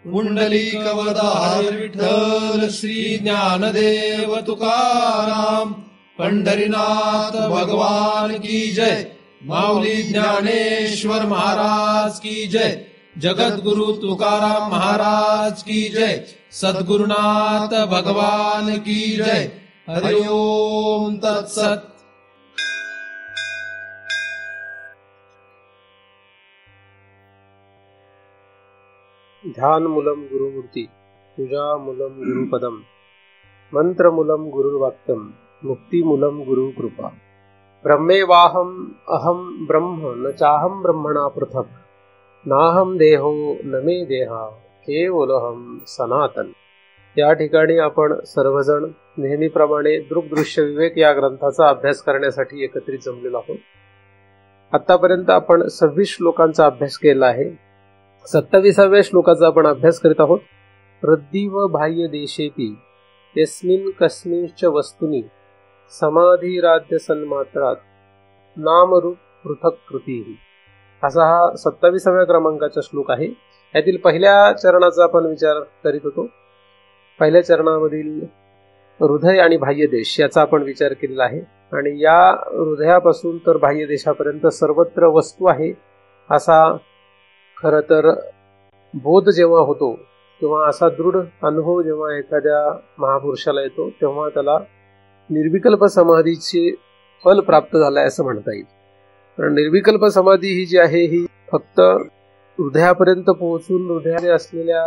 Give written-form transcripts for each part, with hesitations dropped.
पुंडलिकवरदार विठ्ठल श्री ज्ञानदेव तुकाराम, पंढरीनाथ भगवान की जय, माऊली ज्ञानेश्वर महाराज की जय, जगद्गुरु तुकाराम महाराज की जय, सद्गुरुनाथ भगवान की जय। हरि ओम तत्सत। ध्यानमूलं गुरुमूर्ती, पूजामूलं गुरुपदम, मंत्रमूलं गुरुर्वाक्यम, मुक्तिमूलं गुरुकृपा। ब्रह्मेवाहम अहम ब्रह्म न चाहम ब्रह्मणा पृथक्, नाहम देहो न मे देहा केवलहम सनातन। या ठिकाणी आपण सर्वजण नेहमीप्रमाणे दृग्दृश्य विवेक या ग्रंथाचा अभ्यास करण्यासाठी एकत्रित जमलेलो आहोत। आतापर्यंत आपण 26 श्लोकांचा अभ्यास केला आहे। 27व्या श्लोकाचा आपण अभ्यास करीत आहोत। रद्दीव बाह्य देशेती यस्मिन् कस्मिंश्च वस्तुनि समाधिराध्य सन्मात्रात नामरूप पृथक कृती, असा हा 27व्या क्रमांकाचा श्लोक आहे। यातील पहिल्या चरणाचा आपण विचार करीत होतो। पहिल्या चरणामधील हृदय आणि बाह्य देश याचा आपण विचार केलेला आहे, आणि या हृदयापासून तर बाह्य देशापर्यंत सर्वत्र वस्तू आहे असा खरं तर बोध जेव्हा होतो, किंवा असा दृढ अनुभव जेव्हा एखाद्या महापुरुषाला येतो, तेव्हा त्याला निर्विकल्प समाधीचे फल प्राप्त झालंय असं म्हणता येईल। कारण निर्विकल्प समाधी ही जी आहे ही फक्त हृदयापर्यंत पोहोचून हृदयाने असलेल्या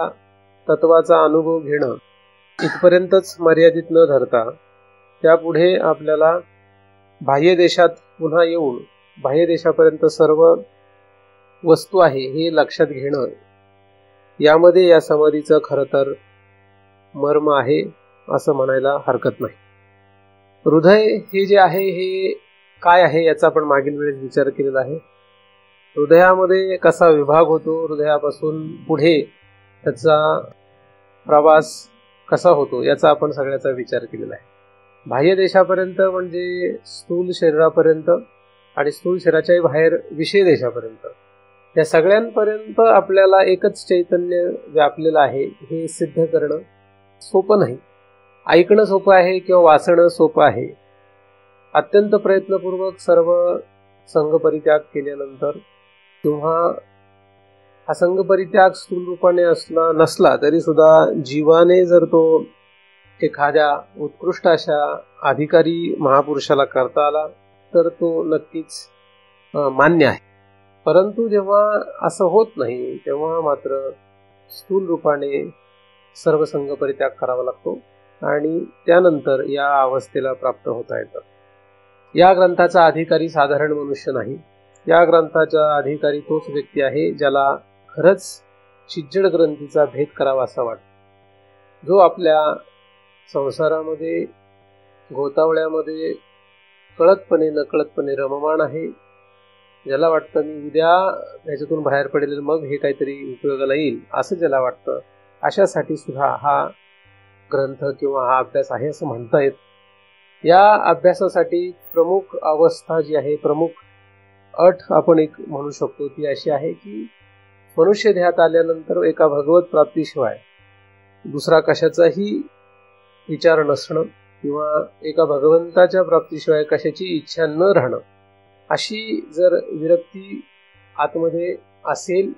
तत्वाचा अनुभव घेणं इथपर्यंतच मर्यादित न धरता, त्यापुढे आपल्याला बाह्य देशात पुन्हा येऊन बाह्य देशापर्यंत सर्व वस्तू आहे हे लक्षात घेणं, यामध्ये या समाधीचं खरं तर मर्म आहे असं म्हणायला हरकत नाही। हृदय हे जे आहे हे काय आहे याचा आपण मागील वेळेस विचार केलेला आहे। हृदयामध्ये कसा विभाग होतो, हृदयापासून पुढे त्याचा प्रवास कसा होतो याचा आपण सगळ्याचा विचार केलेला आहे। बाह्य देशापर्यंत म्हणजे स्थूल शरीरापर्यंत, आणि स्थूल शरीराच्याही बाहेर विषय देशापर्यंत, या सगळ्यांपर्यंत आपल्याला एकच चैतन्य व्यापलेलं आहे हे सिद्ध करणं सोपं नाही। ऐकणं सोपं आहे किंवा वाचणं सोपं आहे। अत्यंत प्रयत्नपूर्वक सर्व संघपरित्याग केल्यानंतर, किंवा हा संघपरित्याग स्थूल रूपाने नसला तरी सुद्धा जीवाने जर तो एखाद्या उत्कृष्ट अशा अधिकारी महापुरुषाला करता आला तर तो नक्कीच मान्य आहे। परंतु जेव्हा असं होत नाही तेव्हा मात्र स्थूल रूपाने सर्व संघ परित्याग करावा लागतो, आणि त्यानंतर या अवस्थेला प्राप्त होता येतं। या ग्रंथाचा अधिकारी साधारण मनुष्य नाही। या ग्रंथाचा अधिकारी तोच व्यक्ती आहे ज्याला खरंच चिज्जड ग्रंथीचा भेद करावा असा वाटतो, जो आपल्या संसारामध्ये गोतावळ्यामध्ये कळतपणे नकळतपणे रममाण आहे, ज्याला वाटतं मी उद्या त्याच्यातून बाहेर पडेल मग हे काहीतरी उपयोगाला येईल असं ज्याला वाटतं, अशासाठी सुद्धा हा ग्रंथ किंवा हा अभ्यास आहे असं म्हणता येत। या अभ्यासासाठी प्रमुख अवस्था जी आहे, प्रमुख अट आपण एक म्हणू शकतो, ती अशी आहे की मनुष्य देहात आल्यानंतर एका भगवत प्राप्तीशिवाय दुसरा कशाचाही विचार नसणं, किंवा एका भगवंताच्या प्राप्तीशिवाय कशाची इच्छा न राहणं, अशी जर विरक्ती आतमध्ये असेल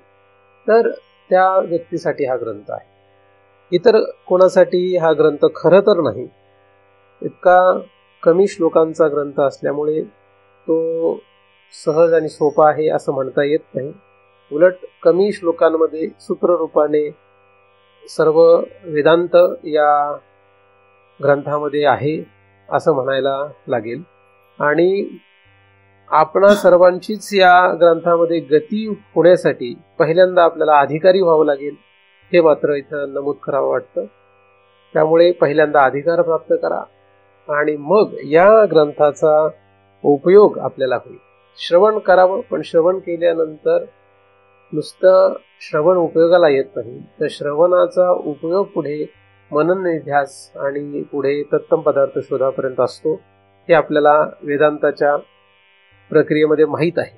तर त्या व्यक्तीसाठी हा ग्रंथ आहे। इतर कोणासाठी हा ग्रंथ खरं तर नाही। इतका कमी श्लोकांचा ग्रंथ असल्यामुळे तो सहज आणि सोपा आहे असं म्हणता येत नाही। उलट कमी श्लोकांमध्ये सूत्ररूपाने सर्व वेदांत या ग्रंथामध्ये आहे असं म्हणायला लागेल, आणि आपणा सर्वांचीच या ग्रंथामध्ये गती होण्यासाठी पहिल्यांदा आपल्याला अधिकारी व्हावं लागेल, हे मात्र इथं नमूद करावं वाटतं। त्यामुळे पहिल्यांदा अधिकार प्राप्त करा, आणि मग या ग्रंथाचा उपयोग आपल्याला होईल। श्रवण करावं, पण श्रवण केल्यानंतर नुसतं श्रवण उपयोगाला येत नाही, तर श्रवणाचा उपयोग पुढे मनन निध्यास आणि पुढे तत्तम पदार्थ शोधापर्यंत असतो, हे आपल्याला वेदांताच्या प्रक्रियेमध्ये माहीत आहे।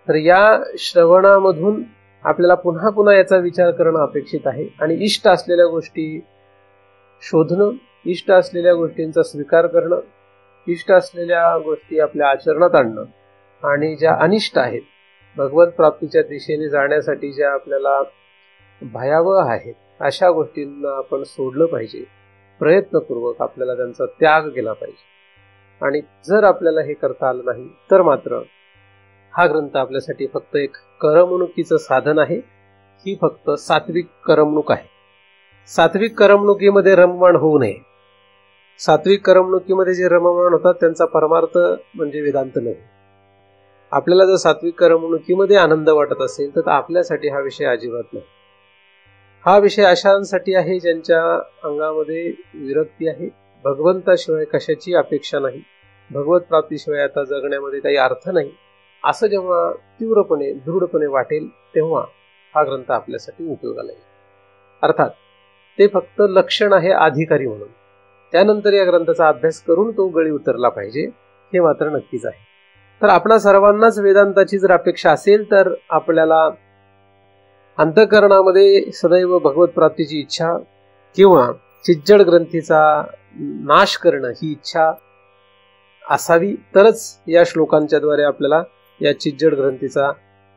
तर या श्रवणामधून आपल्याला पुन्हा पुन्हा याचा विचार करणं अपेक्षित आहे आणि इष्ट असलेल्या गोष्टी शोधणं, इष्ट असलेल्या गोष्टींचा स्वीकार करणं, इष्ट असलेल्या गोष्टी आपल्या आचरणात आणणं आणि ज्या अनिष्ट आहेत, भगवत प्राप्तीच्या दिशेने जाण्यासाठी ज्या आपल्याला भयावह आहेत, अशा गोष्टींना आपण सोडलं पाहिजे. प्रयत्नपूर्वक आपल्याला त्यांचा त्याग केला पाहिजे. आणि जर आपल्याला हे करता आलं नाही तर मात्र हा ग्रंथ आपल्यासाठी फक्त एक करमणुकीचं साधन आहे. ही फक्त सात्विक करमणूक आहे. सात्विक करमणुकीमध्ये रममाण होऊ नये. सात्विक करमणुकीमध्ये जे रममाण होतात त्यांचा परमार्थ म्हणजे वेदांत नाही. आपल्याला जर सात्विक करमणुकीमध्ये आनंद वाटत असेल तर आपल्यासाठी हा विषय अजिबात नाही. हा विषय अशांसाठी आहे ज्यांच्या अंगामध्ये विरक्ती आहे, भगवंताशिवाय कशाची अपेक्षा नाही, भगवत प्राप्तीशिवाय आता जगण्यामध्ये काही अर्थ नाही, असं जेव्हा तीव्रपणे दृढपणे वाटेल तेव्हा हा ग्रंथ आपल्यासाठी उपयोगाला येईल. अर्थात ते फक्त लक्षण आहे अधिकारी म्हणून. त्यानंतर या ग्रंथाचा अभ्यास करून तो गळी उतरला पाहिजे, हे मात्र नक्कीच आहे. तर आपणा सर्वांनाच वेदांताची जर अपेक्षा असेल तर आपल्याला अंतःकरणामध्ये सदैव भगवत प्राप्तीची इच्छा किंवा चिज्जड ग्रंथीचा नाश करणं ही इच्छा असावी, तरच या श्लोकांच्या द्वारे आपल्याला या चिज्जड ग्रंथीचा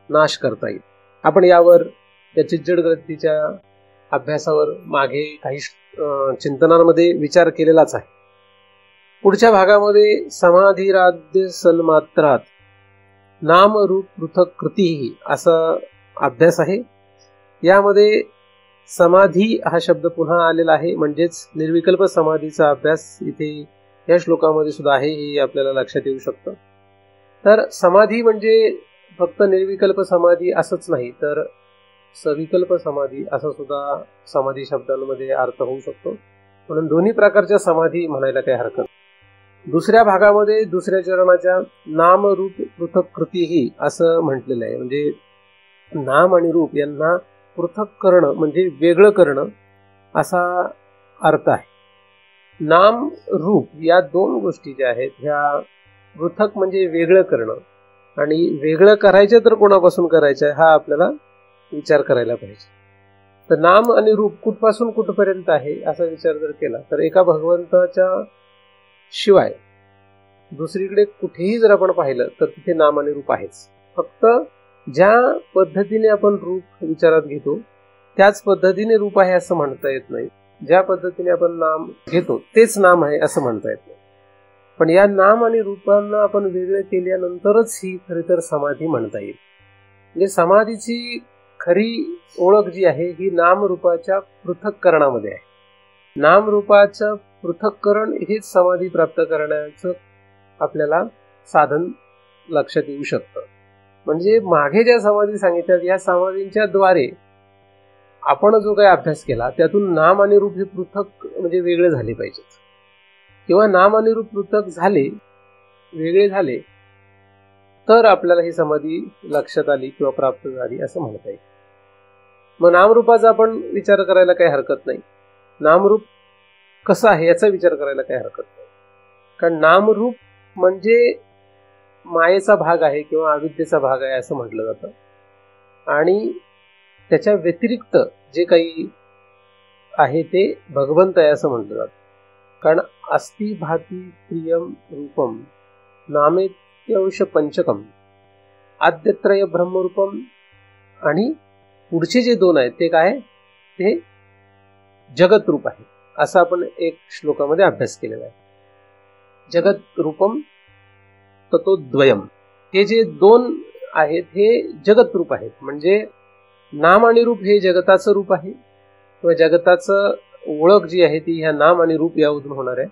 नाश करता येईल. आपण यावर या चिज्जड ग्रंथीच्या अभ्यासावर मागे काही चिंतनांमध्ये विचार केलेलाच आहे. पुढच्या भागामध्ये समाधीराद्य सन्मात्रात नाम रूप पृथक कृती असा अभ्यास आहे. यामध्ये समाधी हा शब्द पुन्हा आलेला आहे, म्हणजेच निर्विकल्प समाधीचा अभ्यास इथे या श्लोकामध्ये सुद्धा आहे, हे आपल्याला लक्षात येऊ शकतं. तर समाधी म्हणजे फक्त निर्विकल्प समाधी असंच नाही, तर सविकल्प समाधी असा सुद्धा समाधी शब्दांमध्ये अर्थ होऊ शकतो. म्हणून दोन्ही प्रकारच्या समाधी म्हणायला काही हरकत. दुसऱ्या भागामध्ये दुसऱ्या चरणाच्या नाम रूप पृथक कृतीही असं म्हटलेलं आहे. म्हणजे नाम आणि रूप यांना पृथक करणं म्हणजे वेगळं करणं असा अर्थ आहे. नाम रूप या दोन गोष्टी ज्या आहेत ह्या पृथक म्हणजे वेगळं करणं, आणि वेगळं करायचं तर कोणापासून करायचं हा आपल्याला विचार करायला पाहिजे. तर नाम आणि रूप कुठपासून कुठपर्यंत आहे असा विचार जर केला तर एका भगवंताच्या शिवाय दुसरीकडे कुठेही जर आपण पाहिलं तर तिथे नाम आणि रूप आहेच. फक्त ज्या पद्धतीने आपण रूप विचारात घेतो त्याच पद्धतीने रूप आहे असं म्हणता येत नाही. ज्या पद्धतीने आपण नाम घेतो तेच नाम आहे असं म्हणता येत नाही. पण या नाम आणि रूपांना आपण वेगळे केल्यानंतरच ही खरी तर समाधी म्हणता येईल. म्हणजे समाधीची खरी ओळख जी आहे ही नामरूपाच्या पृथक्करणामध्ये आहे. नामरूपाचं पृथक्करण हेच समाधी प्राप्त करण्याचं आपल्याला साधन लक्षात येऊ शकतं. म्हणजे मागे ज्या समाधी सांगितल्यात या समाधींच्या द्वारे आपण जो काही अभ्यास केला त्यातून नाम आणि रूप हे पृथक म्हणजे वेगळे झाले पाहिजेत, किंवा नाम आणि रूप पृथक झाले वेगळे झाले तर आपल्याला ही समाधी लक्षात आली किंवा प्राप्त झाली असं म्हणता येईल. मग नामरूपाचा आपण विचार करायला काही हरकत नाही. नामरूप कसं आहे याचा विचार करायला काही हरकत नाही. कारण नामरूप म्हणजे मायेचा भाग आहे किंवा अविद्येचा भाग आहे असं म्हटलं जातं. आणि त्याच्या व्यतिरिक्त जे काही आहे ते भगवंत आहे असं म्हटलं जातं. कारण अस्ति भाती प्रियम रूपम नामेत्यंश पंचकम आद्यत्रय ब्रह्मरूपम, आणि पुढचे जे दोन आहेत ते काय, ते जगत रूप आहे असं आपण एक श्लोकामध्ये अभ्यास केलेला आहे. जगत रूपम ततो द्वयम, हे जे दोन आहेत हे जगत रूप आहेत. म्हणजे नाम आणि रूप हे जगताचं रूप आहे किंवा जगताचं ओळख जी आहे ती ह्या नाम आणि रूप यामधून होणार आहे.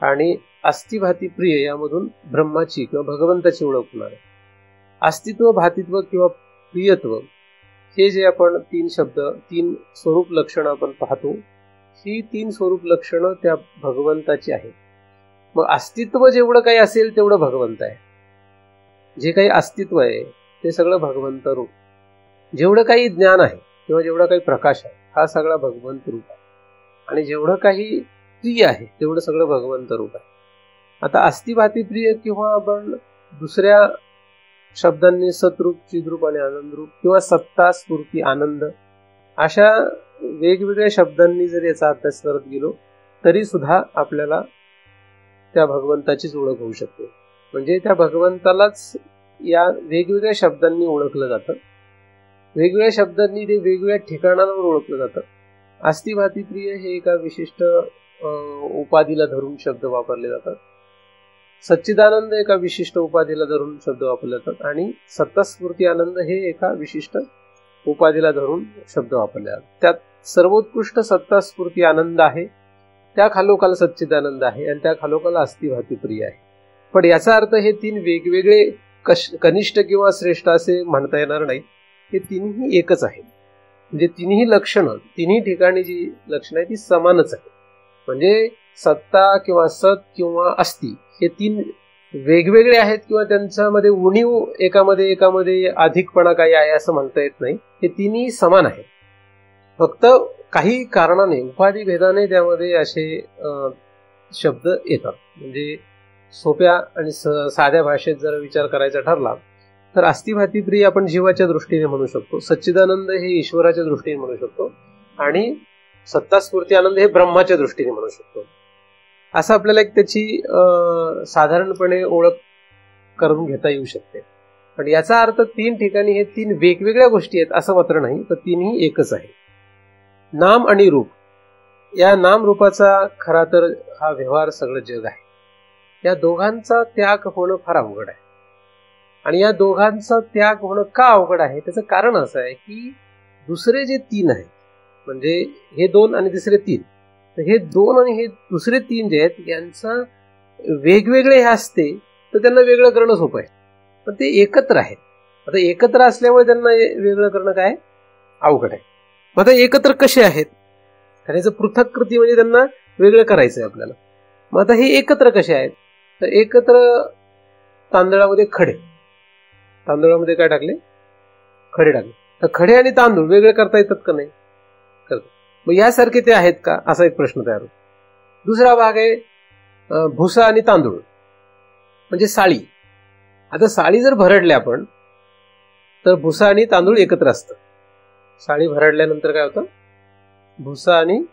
आणि अस्तिभाती प्रिय यामधून ब्रह्माची किंवा भगवंताची ओळख होणार आहे. अस्तित्व, भातित्व किंवा प्रियत्व हे जे आपण तीन शब्द, तीन स्वरूप लक्षणं आपण पाहतो, ही तीन स्वरूप लक्षणं त्या भगवंताची आहेत. मग अस्तित्व जेवढं काही असेल तेवढं भगवंत आहे. जे काही अस्तित्व आहे ते सगळं भगवंत रूप. जेवढं काही ज्ञान आहे किंवा जेवढा काही प्रकाश आहे हा सगळा भगवंत रूप आहे. आणि जेवढं काही प्रिय आहे तेवढं सगळं भगवंत रूप आहे. आता अस्तिभाती प्रिय किंवा आपण दुसऱ्या शब्दांनी सतरूप, चिद्रूप आणि आनंदरूप किंवा सत्ता, स्फूर्ती, आनंद अशा वेगवेगळ्या शब्दांनी जर याचा अभ्यास करत गेलो तरी सुद्धा आपल्याला त्या भगवंताचीच ओळख होऊ शकते. म्हणजे त्या भगवंतालाच या वेगवेगळ्या शब्दांनी ओळखलं जातं, वेगवेगळ्या शब्दांनी ते वेगवेगळ्या ठिकाणांवर ओळखलं जातं. अस्ति भाती प्रिय हे एका विशिष्ट उपाधीला धरून शब्द वापरले जातात. सच्चिदानंद एका विशिष्ट उपाधीला धरून शब्द वापरले जातात आणि सत्ता, स्फूर्ती, आनंद हे एका विशिष्ट उपाधीला धरून शब्द वापरले जातात. त्यात सर्वोत्कृष्ट सत्ता, स्फूर्ती, आनंद आहे, त्या खालोखाल सच्चिदानंद आहे आणि त्या खालोखाल अस्ति भाती प्रिय आहे. पण याचा अर्थ हे तीन वेगवेगळे कनिष्ठ किंवा श्रेष्ठ असे म्हणता येणार नाही. हे तिन्ही एकच आहे. म्हणजे तिन्ही लक्षणं, तिन्ही ठिकाणी जी लक्षणं आहेत ती समानच आहे. म्हणजे सत्ता किंवा सत किंवा अस्ति हे तीन वेगवेगळे आहेत किंवा त्यांच्यामध्ये उणीव एकामध्ये अधिकपणा काही आहे असं म्हणता येत नाही. हे तिन्ही समान आहेत. फक्त काही कारणाने, उपाधी भेदाने त्यामध्ये असे शब्द येतात. म्हणजे सोप्या आणि साध्या भाषेत जर विचार करायचा ठरला तर अस्ति भाती प्रिय आपण जीवाच्या दृष्टीने म्हणू शकतो, सच्चिदानंद हे ईश्वराच्या दृष्टीने म्हणू शकतो आणि सत्ता, स्फूर्ती, आनंद हे ब्रह्माच्या दृष्टीने म्हणू शकतो. असं आपल्याला एक त्याची साधारणपणे ओळख करून घेता येऊ शकते. पण याचा अर्थ तीन ठिकाणी हे तीन वेगवेगळ्या गोष्टी आहेत असं मात्र नाही, तर तीनही एकच आहे. नाम आणि रूप, या नाम रूपाचा खरा तर हा व्यवहार सगळं जग आहे. या दोघांचा त्याग होणं फार अवघड आहे. आणि या दोघांचा त्याग होणं का अवघड आहे त्याचं कारण असं आहे की दुसरे जे तीन आहेत, म्हणजे हे दोन आणि तिसरे तीन, तर हे दोन आणि हे दुसरे तीन जे आहेत यांचा वेगवेगळे हे असते तर त्यांना वेगळं करणं सोपं आहे. पण ते एकत्र आहेत. आता एकत्र असल्यामुळे त्यांना वेगळं करणं काय अवघड आहे. मग आता एकत्र कसे आहेत, त्याचं पृथक कृती म्हणजे त्यांना वेगळं करायचं आहे आपल्याला. मग आता हे एकत्र कसे आहेत, तर एकत्र तांदळामध्ये खडे, तांदळामध्ये काय टाकले, खडे टाकले, तर खडे आणि तांदूळ वेगळे करता येतात का नाही, करतात. मग यासारखे ते आहेत का असा एक प्रश्न तयार होतो. दुसरा भाग आहे भुसा आणि तांदूळ म्हणजे साळी. आता साळी जर भरडले आपण तर भुसा आणि तांदूळ एकत्र असतं. साळी भरडल्यानंतर काय होतं, भुसा आणि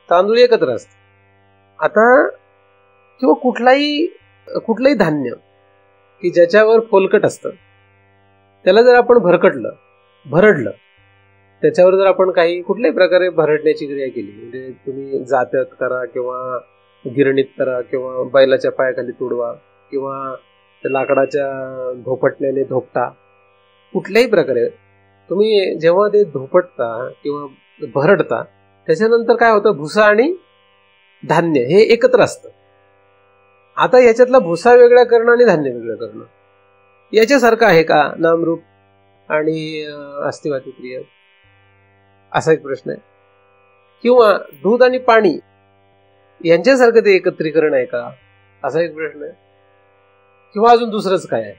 तांदूळ एकत्र असतं. आता किंवा कुठलंही धान्य की ज्याच्यावर फोलकट असतं त्याला जर आपण भरडलं, त्याच्यावर जर आपण काही कुठल्याही प्रकारे भरडण्याची क्रिया केली, म्हणजे तुम्ही जात्यात करा किंवा गिरणीत करा किंवा बैलाच्या पायाखाली तुडवा किंवा लाकडाच्या धोपटण्याने धोपटा, कुठल्याही प्रकारे तुम्ही जेव्हा ते धोपटता किंवा भरडता त्याच्यानंतर काय होतं, भुसा आणि धान्य हे एकत्र असतं. आता याच्यातला भुसा वेगळा करणं आणि धान्य वेगळं करणं याच्यासारखं आहे का नामरूप आणि अस्ति भाती प्रिय, असा एक प्रश्न आहे. किंवा दूध आणि पाणी यांच्यासारखं ते एकत्रीकरण आहे का, असा एक प्रश्न आहे. किंवा अजून दुसरंच काय आहे.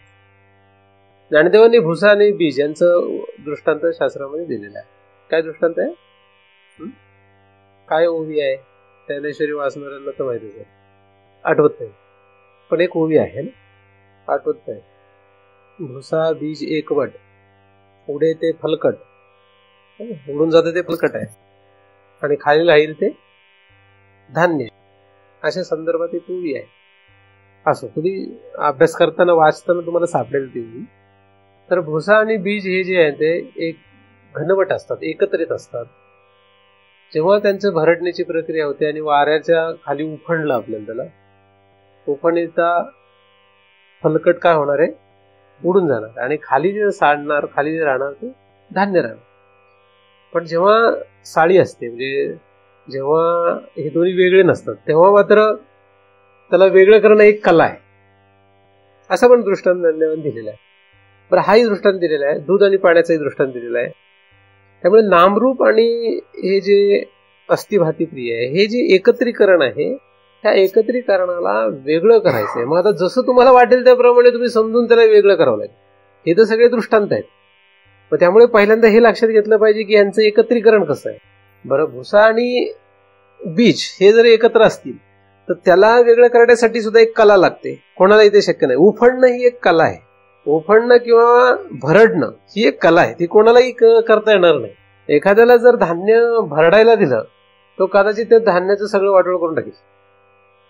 ज्ञानदेवांनी भुसा आणि बीज यांचं दृष्टांत शास्त्रामध्ये दिलेलं आहे. काय दृष्टांत आहे, काय ओवी आहे, ज्ञानेश्वरी वाचणाऱ्यांना तर माहितीच आहे, आठवत नाही पण एक ओवी आहे ना, आठवत नाही. भुसा बीज एकवट, उडे ते फलकट, उडून जाते ते फलकट आहे आणि खाली राहील ते धान्य, अशा संदर्भात एक ओवी आहे. असं तुम्ही अभ्यास करताना वाचताना तुम्हाला सापडेल ती ओवी. तर भुसा आणि बीज हे जे आहे ते एक घनवट असतात, एकत्रित असतात. जेव्हा त्यांचं भरडण्याची प्रक्रिया होते आणि वाऱ्याच्या खाली उफणलं आपल्याला, त्याला उफणीचा फलकट काय होणार आहे, उडून जाणार आणि खाली जे साडणार, खाली जे राहणार ते धान्य राहणार. पण जेव्हा साळी असते, म्हणजे जेव्हा हे दोन्ही वेगळे नसतात, तेव्हा मात्र त्याला वेगळं करणं एक कला आहे, असं पण दृष्टांत दिलेलं आहे. बरं, हाही दृष्टांत दिलेला आहे, दूध आणि पाण्याचाही दृष्टांत दिलेला आहे. त्यामुळे नामरूप आणि हे जे अस्ति भाती प्रिय आहे, हे जे एकत्रीकरण आहे, त्या एकत्रीकरणाला वेगळं करायचं आहे. मग आता जसं तुम्हाला वाटेल त्याप्रमाणे तुम्ही समजून त्याला वेगळं करावं लागेल. हे तर सगळे दृष्टांत आहेत. मग त्यामुळे पहिल्यांदा हे लक्षात घेतलं पाहिजे की यांचं एकत्रीकरण कसं आहे. बरं, भुसा आणि बीज हे जर एकत्र असतील तर त्याला वेगळं करण्यासाठी सुद्धा एक कला लागते. कोणालाही ते शक्य नाही. उफडणं ही एक कला आहे. ओफडणं किंवा भरडणं ही एक कला आहे, ती कोणालाही करता येणार नाही. एखाद्याला जर धान्य भरडायला दिलं तो कदाचित त्या धान्याचं सगळं वाटोळ करून टाकेल,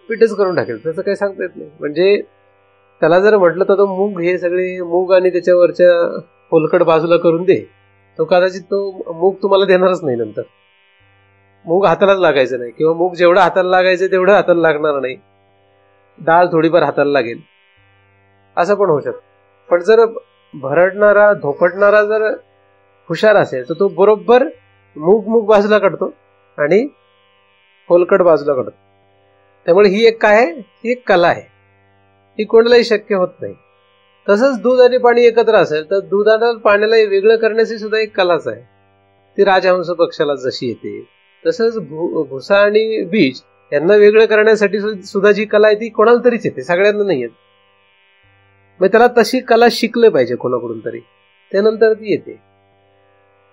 पीठच करून टाकेल, त्याचं काही सांगता येत नाही. म्हणजे त्याला जर म्हटलं तर तो मूग, हे सगळे मूग आणि त्याच्यावरच्या फोलकड बाजूला करून दे, तो कदाचित तो मूग तुम्हाला देणारच नाही. नंतर मूग हातालाच लागायचं नाही, किंवा मूग जेवढं हाताला लागायचं तेवढं हाताला लागणार नाही, डाळ थोडीफार हाताला लागेल, असं पण होऊ शकतं. पण जर भरडणारा धोपटणारा जर हुशार असेल तर तो बरोबर मूग बाजूला काढतो आणि फोलकड बाजूला काढतो. त्यामुळे ही एक काय आहे, ही एक कला आहे, ही कोणालाही शक्य होत नाही. तसंच दूध आणि पाणी एकत्र असेल तर दुधाला पाण्याला वेगळं करण्याची सुद्धा एक कलाच आहे, ती राजहंस पक्षाला जशी येते. तसंच भुसा आणि बीज यांना वेगळं करण्यासाठी सुद्धा जी कला आहे ती कोणाला तरीच येते, सगळ्यांना नाही येत. मग त्याला तशी कला शिकलं पाहिजे कोणाकडून तरी, त्यानंतर ती येते.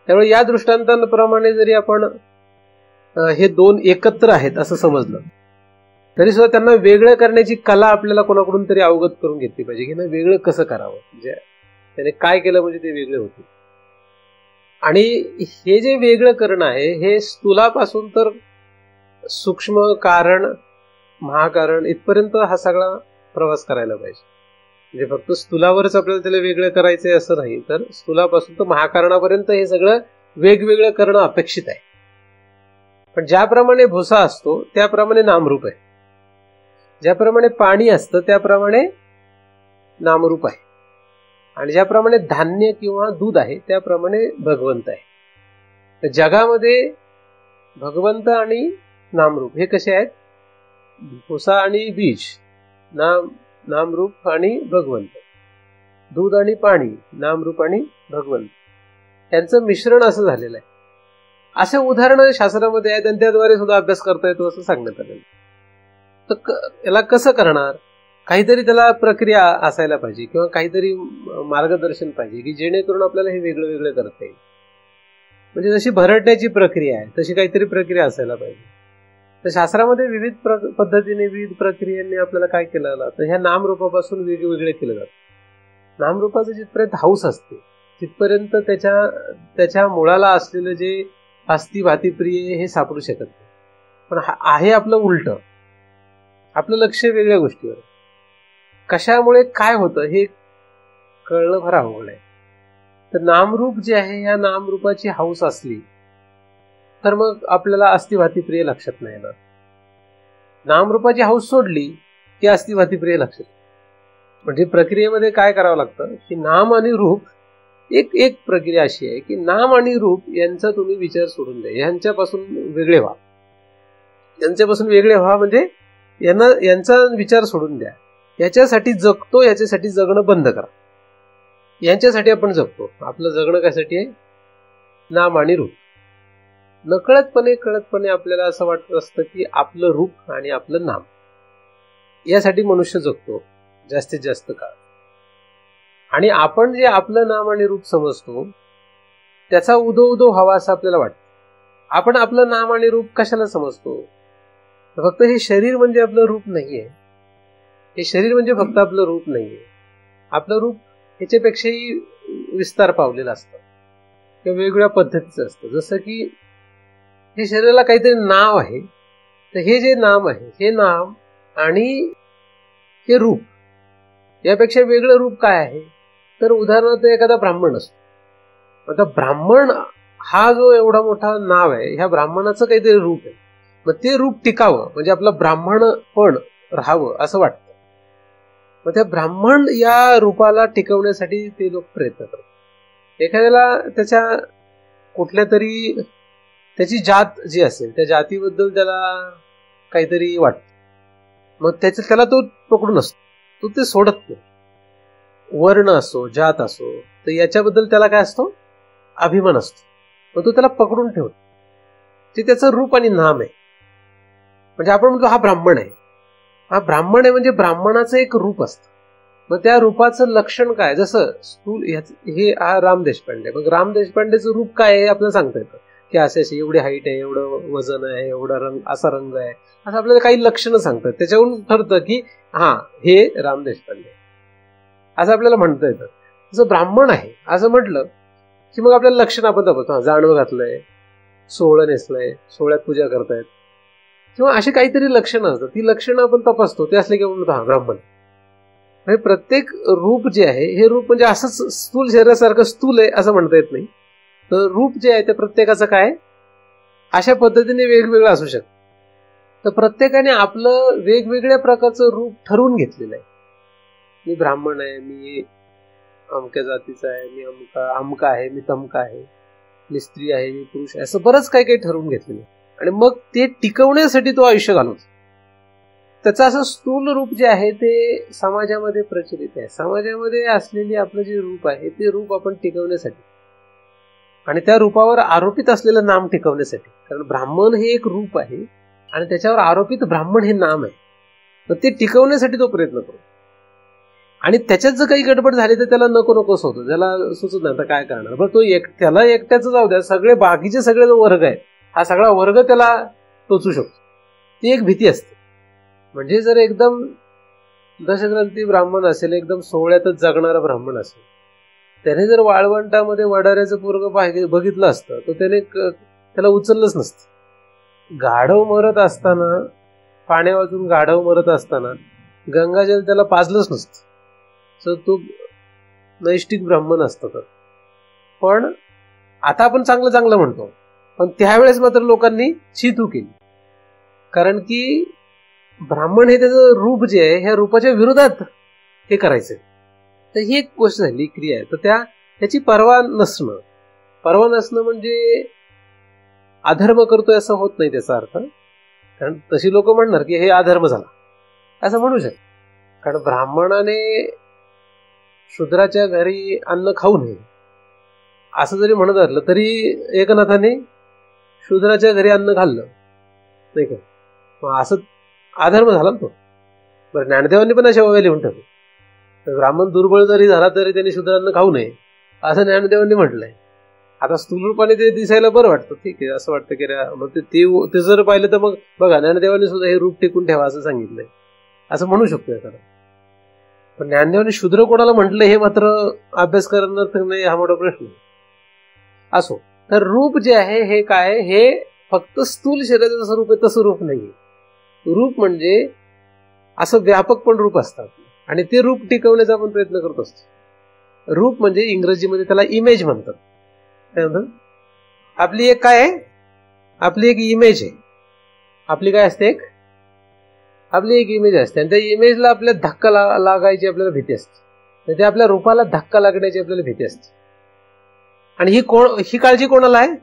त्यामुळे या दृष्टांतांप्रमाणे जरी आपण हे दोन एकत्र आहेत असं समजलं तरी सुद्धा त्यांना वेगळं करण्याची कला आपल्याला कोणाकडून तरी अवगत करून घेतली पाहिजे, की ना वेगळं कसं करावं, म्हणजे त्याने काय केलं म्हणजे ते वेगळे होते. आणि हे जे वेगळं करणं आहे हे स्थूलापासून तर सूक्ष्म कारण, महाकारण इथपर्यंत हा सगळा प्रवास करायला पाहिजे. म्हणजे फक्त स्थूलावरच आपल्याला त्याला वेगळं करायचंय असं नाही, तर स्थूलापासून तर महाकारणापर्यंत हे सगळं वेगवेगळं करणं अपेक्षित आहे. पण ज्याप्रमाणे भुसा असतो त्याप्रमाणे नामरूप आहे, ज्याप्रमाणे पाणी असतं त्याप्रमाणे नामरूप आहे, आणि ज्याप्रमाणे धान्य किंवा दूध आहे त्याप्रमाणे भगवंत आहे. तर जगामध्ये भगवंत आणि नामरूप हे कसे आहेत, भुसा आणि बीज नामरूप आणि भगवंत, दूध आणि पाणी नामरूप आणि भगवंत, यांचं मिश्रण असं झालेलं आहे. असे उदाहरणं शास्त्रामध्ये आहेत आणि त्याद्वारे सुद्धा अभ्यास करता येतो असं सांगण्यात आलेलं. तर याला कसं करणार, काहीतरी त्याला प्रक्रिया असायला पाहिजे किंवा काहीतरी मार्गदर्शन पाहिजे की जेणेकरून आपल्याला हे वेगळं वेगळं करता येईल. म्हणजे जशी भरडण्याची प्रक्रिया आहे तशी काहीतरी प्रक्रिया असायला पाहिजे. तर शास्त्रामध्ये विविध पद्धतीने विविध प्रक्रियांनी आपल्याला काय केलं तर ह्या नामरूपापासून वेगवेगळे केलं जातं. नामरूपाचं जिथपर्यंत हाऊस असते तिथपर्यंत त्याच्या मुळाला असलेलं जे अस्ति भाती प्रिय हे सापडू शकत नाही. पण आहे आपलं उलट, आपलं लक्ष वेगळ्या गोष्टीवर, कशामुळे काय होतं हे कळणं फार अवघड आहे. तर नामरूप जे आहे या नामरूपाची हाऊस असली तर मग आपल्याला अस्तिभाती प्रिय लक्षात नाही येणार. नामरूपाची हाऊस सोडली की अस्तिभाती प्रिय लक्षात. म्हणजे प्रक्रियेमध्ये काय करावं लागतं की नाम आणि रूप एक प्रक्रिया अशी आहे की नाम आणि रूप यांचा तुम्ही विचार सोडून द्या, यांच्यापासून वेगळे व्हा. यांच्यापासून वेगळे व्हा म्हणजे यांचा विचार सोडून द्या. याच्यासाठी जगतो, याच्यासाठी जगणं बंद करा. यांच्यासाठी आपण जगतो, आपलं जगणं कशासाठी आहे, नाम आणि रूप. कळतपणे आपल्याला असं वाटत असतं की आपलं रूप आणि आपलं नाम यासाठी मनुष्य जगतो जास्तीत जास्त काळ. आणि आपण जे आपलं नाम आणि रूप समजतो त्याचा उदो व्हावा असं आपल्याला वाटतं. आपण आपलं नाम आणि रूप कशाला समजतो, फक्त हे शरीर म्हणजे आपलं रूप नाहीये, हे शरीर म्हणजे फक्त आपलं रूप नाहीये. आपलं रूप ह्याच्यापेक्षाही विस्तार पावलेला असतं किंवा वेगवेगळ्या पद्धतीचं असतं. जसं की हे शरीराला काहीतरी नाव आहे, तर हे जे नाम आहे हे नाम आणि हे रूप यापेक्षा वेगळं रूप काय आहे, तर उदाहरणार्थ एखादा ब्राह्मण असतो. आता ब्राह्मण हा जो एवढा मोठा नाव आहे, ह्या ब्राह्मणाचं काहीतरी रूप आहे. मग ते रूप टिकावं म्हणजे आपलं ब्राह्मण पण राहावं असं वाटतं. मग त्या ब्राह्मण या रूपाला टिकवण्यासाठी ते लोक प्रयत्न करतात. एखाद्याला त्याच्या कुठल्या तरी त्याची जात जी असेल त्या जातीबद्दल त्याला काहीतरी वाटतं, मग त्याला तो पकडून असतो, तो ते सोडत नाही. वर्ण असो जात असो तर याच्याबद्दल त्याला काय असतो, अभिमान असतो, मग तो त्याला पकडून ठेवतो. ते त्याचं रूप आणि नाम आहे. म्हणजे आपण म्हणतो हा ब्राह्मण आहे, हा ब्राह्मण आहे म्हणजे ब्राह्मणाचं एक रूप असतं. मग त्या रूपाचं लक्षण काय, जसं स्थूल हे हा राम देशपांडे, मग राम देशपांडेचं रूप काय आहे आपल्याला सांगता येतं की असे एवढी हाईट आहे, एवढं वजन आहे, एवढा रंग, असा रंग आहे, असं आपल्याला काही लक्षणं सांगतात. त्याच्यावरून ठरतं की हा हे राम देशपांडे. असं आपल्याला म्हणता येतं. जसं ब्राह्मण आहे असं म्हटलं की मग आपल्याला लक्षण आपण तपासतो. जाणवं घातलंय, सोहळं नेसलंय, सोहळ्यात पूजा करतायत किंवा अशी काहीतरी लक्षणं असतात. ती लक्षणं आपण तपासतो. ते असले की म्हणतो हा ब्राह्मण. म्हणजे प्रत्येक रूप जे आहे हे रूप म्हणजे असंच स्थूल शरीरासारखं स्थूल आहे असं म्हणता येत नाही. तर रूप जे आहे ते प्रत्येकाचं काय अशा पद्धतीने वेगवेगळं असू शकतं. तर प्रत्येकाने आपलं वेगवेगळ्या प्रकारचं रूप ठरवून घेतलेलं आहे. मी ब्राह्मण आहे, मी अमक्या जातीचा आहे, मी अमका आहे, मी तमका आहे, मी स्त्री आहे, मी पुरुष आहे, असं बरंच काही काही ठरवून घेतलेलं आहे. आणि मग ते टिकवण्यासाठी तो आयुष्य घालवतो. त्याचं असं स्थूल रूप जे आहे ते समाजामध्ये प्रचलित आहे. समाजामध्ये असलेले आपलं जे रूप आहे ते रूप आपण टिकवण्यासाठी आणि त्या रूपावर आरोपित असलेलं नाम टिकवण्यासाठी. कारण ब्राह्मण हे एक रूप आहे आणि त्याच्यावर आरोपित ब्राह्मण हे नाम आहे. तर ते टिकवण्यासाठी तो प्रयत्न करतो. आणि त्याच्यात जर काही गडबड झाली तर त्याला नको नकोच होतं, त्याला सुचत नाही आता काय करणार. बरं तो त्याला एकट्याच जाऊ द्या, सगळे बाकीचे सगळे जो वर्ग आहे हा सगळा वर्ग त्याला टोचू शकतो. ती एक भीती असते. म्हणजे जर एकदम दशग्रंथी ब्राह्मण असेल, एकदम सोहळ्यातच जगणारा ब्राह्मण असेल, त्याने जर वाळवंटामध्ये वडाऱ्याचं पोरग बघितलं असतं तर त्याला उचललंच नसतं. गाढव मरत असताना, पाण्या वाजून गाढव मरत असताना गंगाजल त्याला पाजलंच नसतं. तर तो नैष्टिक ब्राह्मण असतो. पण आता आपण चांगलं चांगलं म्हणतो, पण त्यावेळेस मात्र लोकांनी छितू केली. कारण की ब्राह्मण हे त्याचं रूप जे आहे ह्या रूपाच्या विरोधात हे करायचं. तर ही एक गोष्ट झाली, क्रिया आहे. तर त्याची पर्वा नसणं म्हणजे अधर्म करतोय असं होत नाही त्याचा अर्थ. कारण तशी लोक म्हणणार की हे अधर्म झाला असं म्हणू शकत. कारण ब्राह्मणाने शूद्राच्या घरी अन्न खाऊ नये असं जरी म्हणत असलं तरी एकनाथाने शूद्राच्या घरी अन्न खाल्लं नाही का, मग असं अधर्म झाला ना तो. बरं, ज्ञानदेवांनी पण अशा ओव्या लिहून टाकल्या. ब्राह्मण दुर्बळ जरी झाला तरी त्यांनी शूद्रांना खाऊ नये असं ज्ञानदेवांनी म्हटलंय. आता स्थूल रूपाने ते दिसायला बरं वाटतं, ठीक आहे, असं वाटतं की मग ते जर पाहिलं तर मग बघा ज्ञानदेवांनी सुद्धा हे रूप टिकून ठेवा असं सांगितलंय असं म्हणू शकतो एखादा. पण ज्ञानदेवांनी शूद्र कोणाला म्हटलं हे मात्र अभ्यास करणार नाही हा मोठा प्रश्न असो. तर रूप जे आहे हे काय, हे फक्त स्थूल शरीराचं जसं रूप आहे तसं रूप नाहीये. रूप म्हणजे असं व्यापक पण रूप असतात आणि ते रूप टिकवण्याचा आपण प्रयत्न करत असतो. रूप म्हणजे इंग्रजीमध्ये त्याला इमेज म्हणतात. आपली एक काय आहे, आपली एक इमेज आहे. आपली काय असते, आपली एक इमेज असते आणि त्या इमेजला आपल्या धक्का लागायची आपल्याला भीती असते. ते आपल्या रूपाला धक्का लागण्याची आपल्याला भीती असते. आणि ही काळजी कोणाला आहे,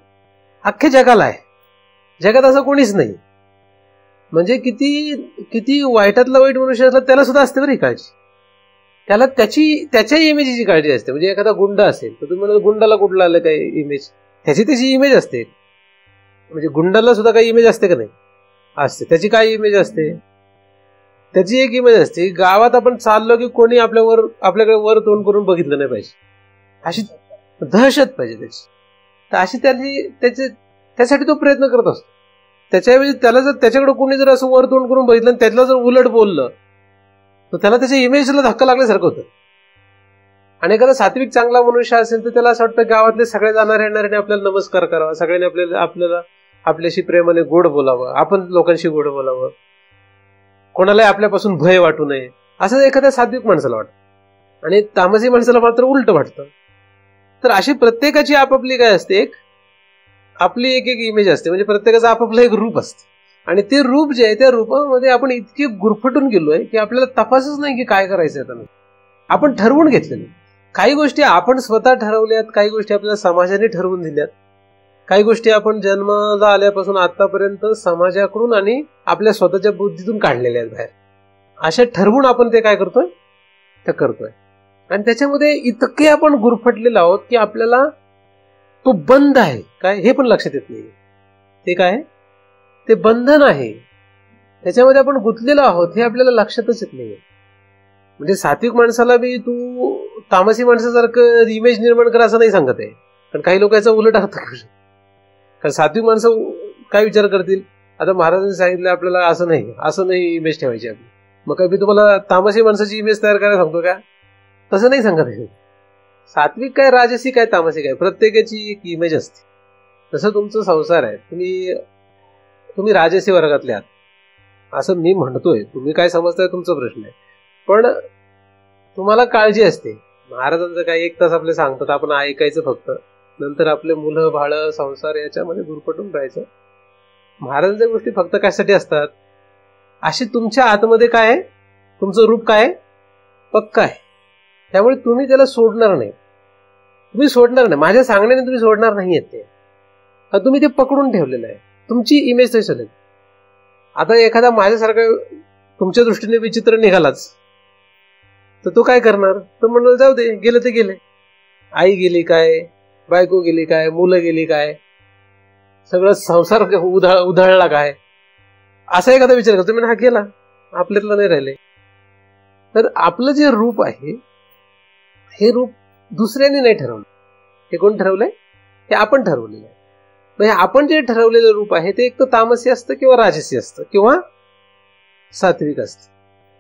अख्ख्या जगाला आहे. जगात असं कोणीच नाही. म्हणजे किती वाईटातला वाईट मनुष्य असला त्याला सुद्धा असते बरं ही काळजी. त्याला त्याच्या इमेजची काळजी असते. म्हणजे एखादा गुंड असेल तर तुम्ही म्हणाल गुंडाला कुठला आलं काय इमेज, त्याची इमेज असते. म्हणजे गुंडाला सुद्धा काही इमेज असते का नाही, असते. त्याची काय इमेज असते, त्याची एक इमेज असते. गावात आपण चाललो की कोणी आपल्याकडे वर तोंड करून बघितलं नाही पाहिजे अशी दहशत पाहिजे त्याची. तर अशी त्यासाठी तो प्रयत्न करत असतो. त्याच्याऐवजी त्याला जर त्याच्याकडे कोणी जर असं वर तोंड करून बघितलं आणि त्याला जर उलट बोललं तर त्याला त्याच्या इमेजला धक्का लागल्यासारखं होतं. आणि एखादा सात्विक चांगला मनुष्य असेल तर त्याला असं वाटतं गावातले सगळे जाणारे येणाऱ्याने आपल्याला नमस्कार करावा, सगळ्यांनी आपल्याला आपल्याशी प्रेमाने गोड बोलावं, आपण लोकांशी गोड बोलावं, कोणालाही आपल्यापासून भय वाटू नये असं एखाद्या सात्विक माणसाला वाटतं. आणि तामसी माणसाला मात्र उलट वाटतं. तर अशी प्रत्येकाची आपापली काय असते, आपली एक इमेज असते. म्हणजे प्रत्येकाचं आपापलं एक रूप असतं. आणि ते रूप जे आहे त्या रूपामध्ये आपण इतके गुरफटून गेलोय की आपल्याला तपासच नाही की काय करायचं आहे. आपण ठरवून घेतलेलं. काही गोष्टी आपण स्वतः ठरवल्यात, काही गोष्टी आपल्याला समाजाने ठरवून दिल्यात, काही गोष्टी आपण जन्माला आल्यापासून आतापर्यंत समाजाकडून आणि आपल्या स्वतःच्या बुद्धीतून काढलेल्या आहेत बाहेर. अशा ठरवून आपण ते काय करतोय, ते करतोय. आणि त्याच्यामध्ये इतके आपण गुरफटलेलो आहोत की आपल्याला तो बंध आहे काय हे पण लक्षात येत नाही. ते काय, ते बंधन आहे, त्याच्यामध्ये आपण गुंतलेलो आहोत हे आपल्याला लक्षातच येत नाही. म्हणजे सात्विक माणसाला बी तू तामसी माणसासारखं इमेज निर्माण करा असं नाही सांगत आहे. कारण काही लोक याचा उलट अर्थ करू शकतात. कारण सात्विक माणसं काय विचार करतील, आता महाराजांनी सांगितलं आपल्याला असं नाही इमेज ठेवायची आपली, मग काय मी तुम्हाला तामसी माणसाची इमेज तयार करायला सांगतो का. तसं नाही सांगत आहे. सात्विक काय, राजसिक काय, तामसिक आहे, प्रत्येकाची एक इमेज असते. तसं तुमचं संसार आहे, तुम्ही राजसी वर्गातले आहात असं मी म्हणतोय. तुम्ही काय समजताय तुमचा प्रश्न आहे, पण तुम्हाला काळजी असते. महाराजांचं काय 1 तास आपले सांगतात, आपण ऐकायचं फक्त, नंतर आपले मुलं बाळ संसार याच्यामध्ये गुरफटून राहायचं. महाराजांच्या गोष्टी फक्त कशासाठी असतात, अशी तुमच्या आतमध्ये काय आहे, तुमचं रूप काय आहे, पक्का आहे. त्यामुळे तुम्ही त्याला सोडणार नाही. तुम्ही सोडणार नाही, माझ्या सांगण्याने तुम्ही सोडणार नाही येते. तुम्ही ते पकडून ठेवलेलं आहे, तुमची इमेज तशी चालेल. आता एखादा माझ्यासारखा तुमच्या दृष्टीने विचित्र निघालाच तर तो काय करणार, तर म्हणलं जाऊ दे, गेलं ते गेले. आई गेली काय, बायको गेली काय, मुलं गेली काय, सगळं संसार उधळला काय, असा एखादा विचार करतो. म्हणजे हा गेला, आपल्यातलं नाही राहिले. तर आपलं जे रूप आहे हे रूप दुसऱ्याने नाही ठरवलं. हे कोण ठरवलंय, हे आपण ठरवलेलं आहे. म्हणजे आपण जे ठरवलेलं रूप आहे ते एक तर तामसी असतं किंवा राजसी असतं किंवा सात्विक असतं.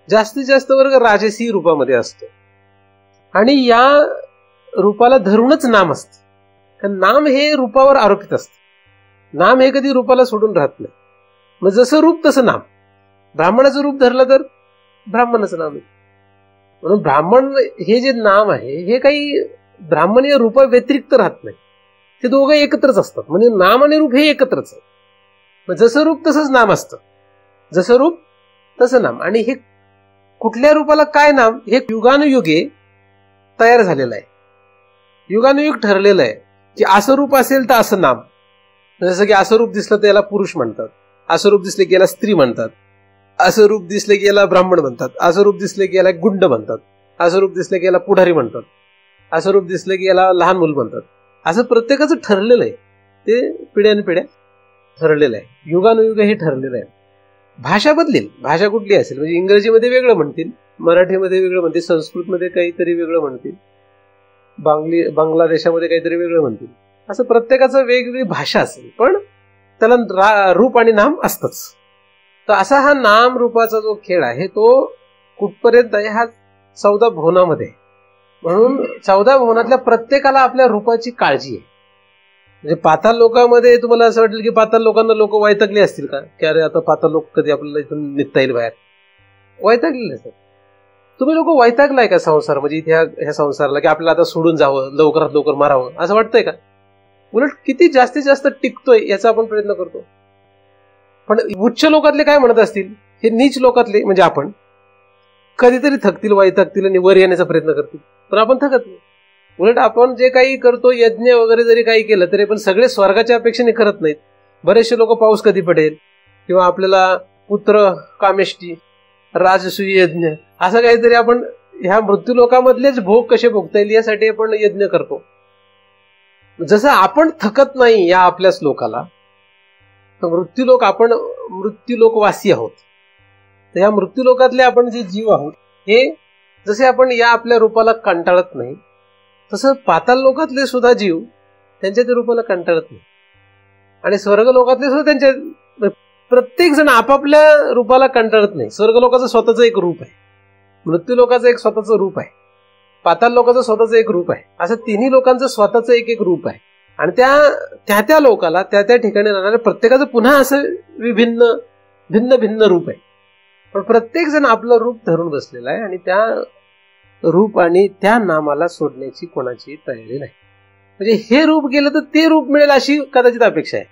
जास्तीत जास्त वर्ग राजसी रूपामध्ये असतो आणि या रूपाला धरूनच नाम असतं. कारण नाम हे रूपावर आरोपित असतं. नाम हे कधी रूपाला सोडून राहत नाही. मग जसं रूप तसं नाम. ब्राह्मणाचं रूप धरलं तर ब्राह्मणाचं नाम आहे. म्हणून ब्राह्मण हे जे नाम आहे हे काही ब्राह्मणीय रूपा व्यतिरिक्त राहत नाही. ते दोघं एकत्रच असतात. म्हणजे नाम आणि रूप हे एकत्रच आहे. मग जसं रूप तसंच नाम असतं, जसं रूप तसं नाम. आणि हे कुठल्या रूपाला काय नाम हे युगानुयुगे तयार झालेलं आहे. युगानुयुग ठरलेलं आहे की असं रूप असेल तर असं नाम. जसं की असं रूप दिसलं तर याला पुरुष म्हणतात, असं रूप दिसले की याला स्त्री म्हणतात, असं रूप दिसले की याला ब्राह्मण म्हणतात, असं रूप दिसले की याला गुंड म्हणतात, असं रूप दिसले की याला पुढारी म्हणतात, असं रूप दिसले की याला लहान मूल म्हणतात. असं प्रत्येकाचं ठरलेलं आहे. ते पिढ्यानपिढ्या ठरलेलं आहे. युगानुयुग हे ठरलेलं आहे. भाषा बदलेल, भाषा कुठली असेल, म्हणजे इंग्रजीमध्ये वेगळं म्हणतील, मराठीमध्ये वेगळं म्हणतील, संस्कृतमध्ये काहीतरी वेगळं म्हणतील, बांगलादेशामध्ये काहीतरी वेगळं म्हणतील. असं प्रत्येकाचं वेगवेगळी भाषा असेल, पण त्याला रूप आणि नाम असतंच. तर असा हा नाम रूपाचा जो खेळ आहे तो कुठपर्यंत आहे, हा 14 भुवनामध्ये. म्हणून 14 भुवनातल्या प्रत्येकाला आपल्या रूपाची काळजी आहे. म्हणजे पाताल लोकांमध्ये तुम्हाला असं वाटेल की पाताल लोकांना लोक वैतागले असतील का, की अरे आता पाताल लोक कधी आपल्याला इथून निघता येईल बाहेर. वैतागलेले असतात. तुम्ही लोक वैतागलाय का संसार, म्हणजे इथे ह्या संसाराला, की आपल्याला आता सोडून जावं, लवकरात लवकर मारावं असं वाटतंय का? उलट किती जास्तीत जास्त टिकतोय याचा आपण प्रयत्न करतो. पण उच्च लोकातले काय म्हणत असतील, हे नीच लोकातले म्हणजे आपण कधीतरी थकतील, वैतागतील आणि वर येण्याचा प्रयत्न करतील. पण आपण थकत नाही. उलट आपण जे काही करतो, यज्ञ वगैरे जरी काही केलं तरी पण सगळे स्वर्गाच्या अपेक्षेने करत नाहीत. बरेचसे लोक पाऊस कधी पडेल किंवा आपल्याला पुत्र कामेष्टी, राजसूय यज्ञ, असं काहीतरी आपण ह्या मृत्यू लोकांमधलेच भोग कसे भोगता येईल यासाठी आपण यज्ञ करतो. जसं आपण थकत नाही या आपल्याच लोकाला, मृत्यूलोक, आपण मृत्यूलोकवासी आहोत. तर ह्या मृत्यूलोकातले आपण जे जीव आहोत हे जसे आपण या आपल्या रूपाला कंटाळत नाही, तसं पाताल लोकातले सुद्धा जीव त्यांच्या त्या रूपाला कंटाळत नाही. आणि स्वर्ग लोकातले सुद्धा त्यांच्या प्रत्येक जण आपापल्या रूपाला कंटाळत नाही. स्वर्ग लोकाचं स्वतःचं एक रूप आहे, मृत्यू लोकाचं एक स्वतःचं रूप आहे, पाताल लोकांचं स्वतःचं एक रूप आहे. असं तिन्ही लोकांचं स्वतःचं एक एक रूप आहे. आणि त्या लोकाला त्या ठिकाणी राहणाऱ्या प्रत्येकाचं पुन्हा असं भिन्न भिन्न रूप आहे. पण प्रत्येक जण आपलं रूप धरून बसलेला आहे आणि त्या रूप आणि त्या नामाला सोडण्याची कोणाची तयारी नाही. म्हणजे हे रूप गेलं तर ते रूप मिळेल अशी कदाचित अपेक्षा आहे.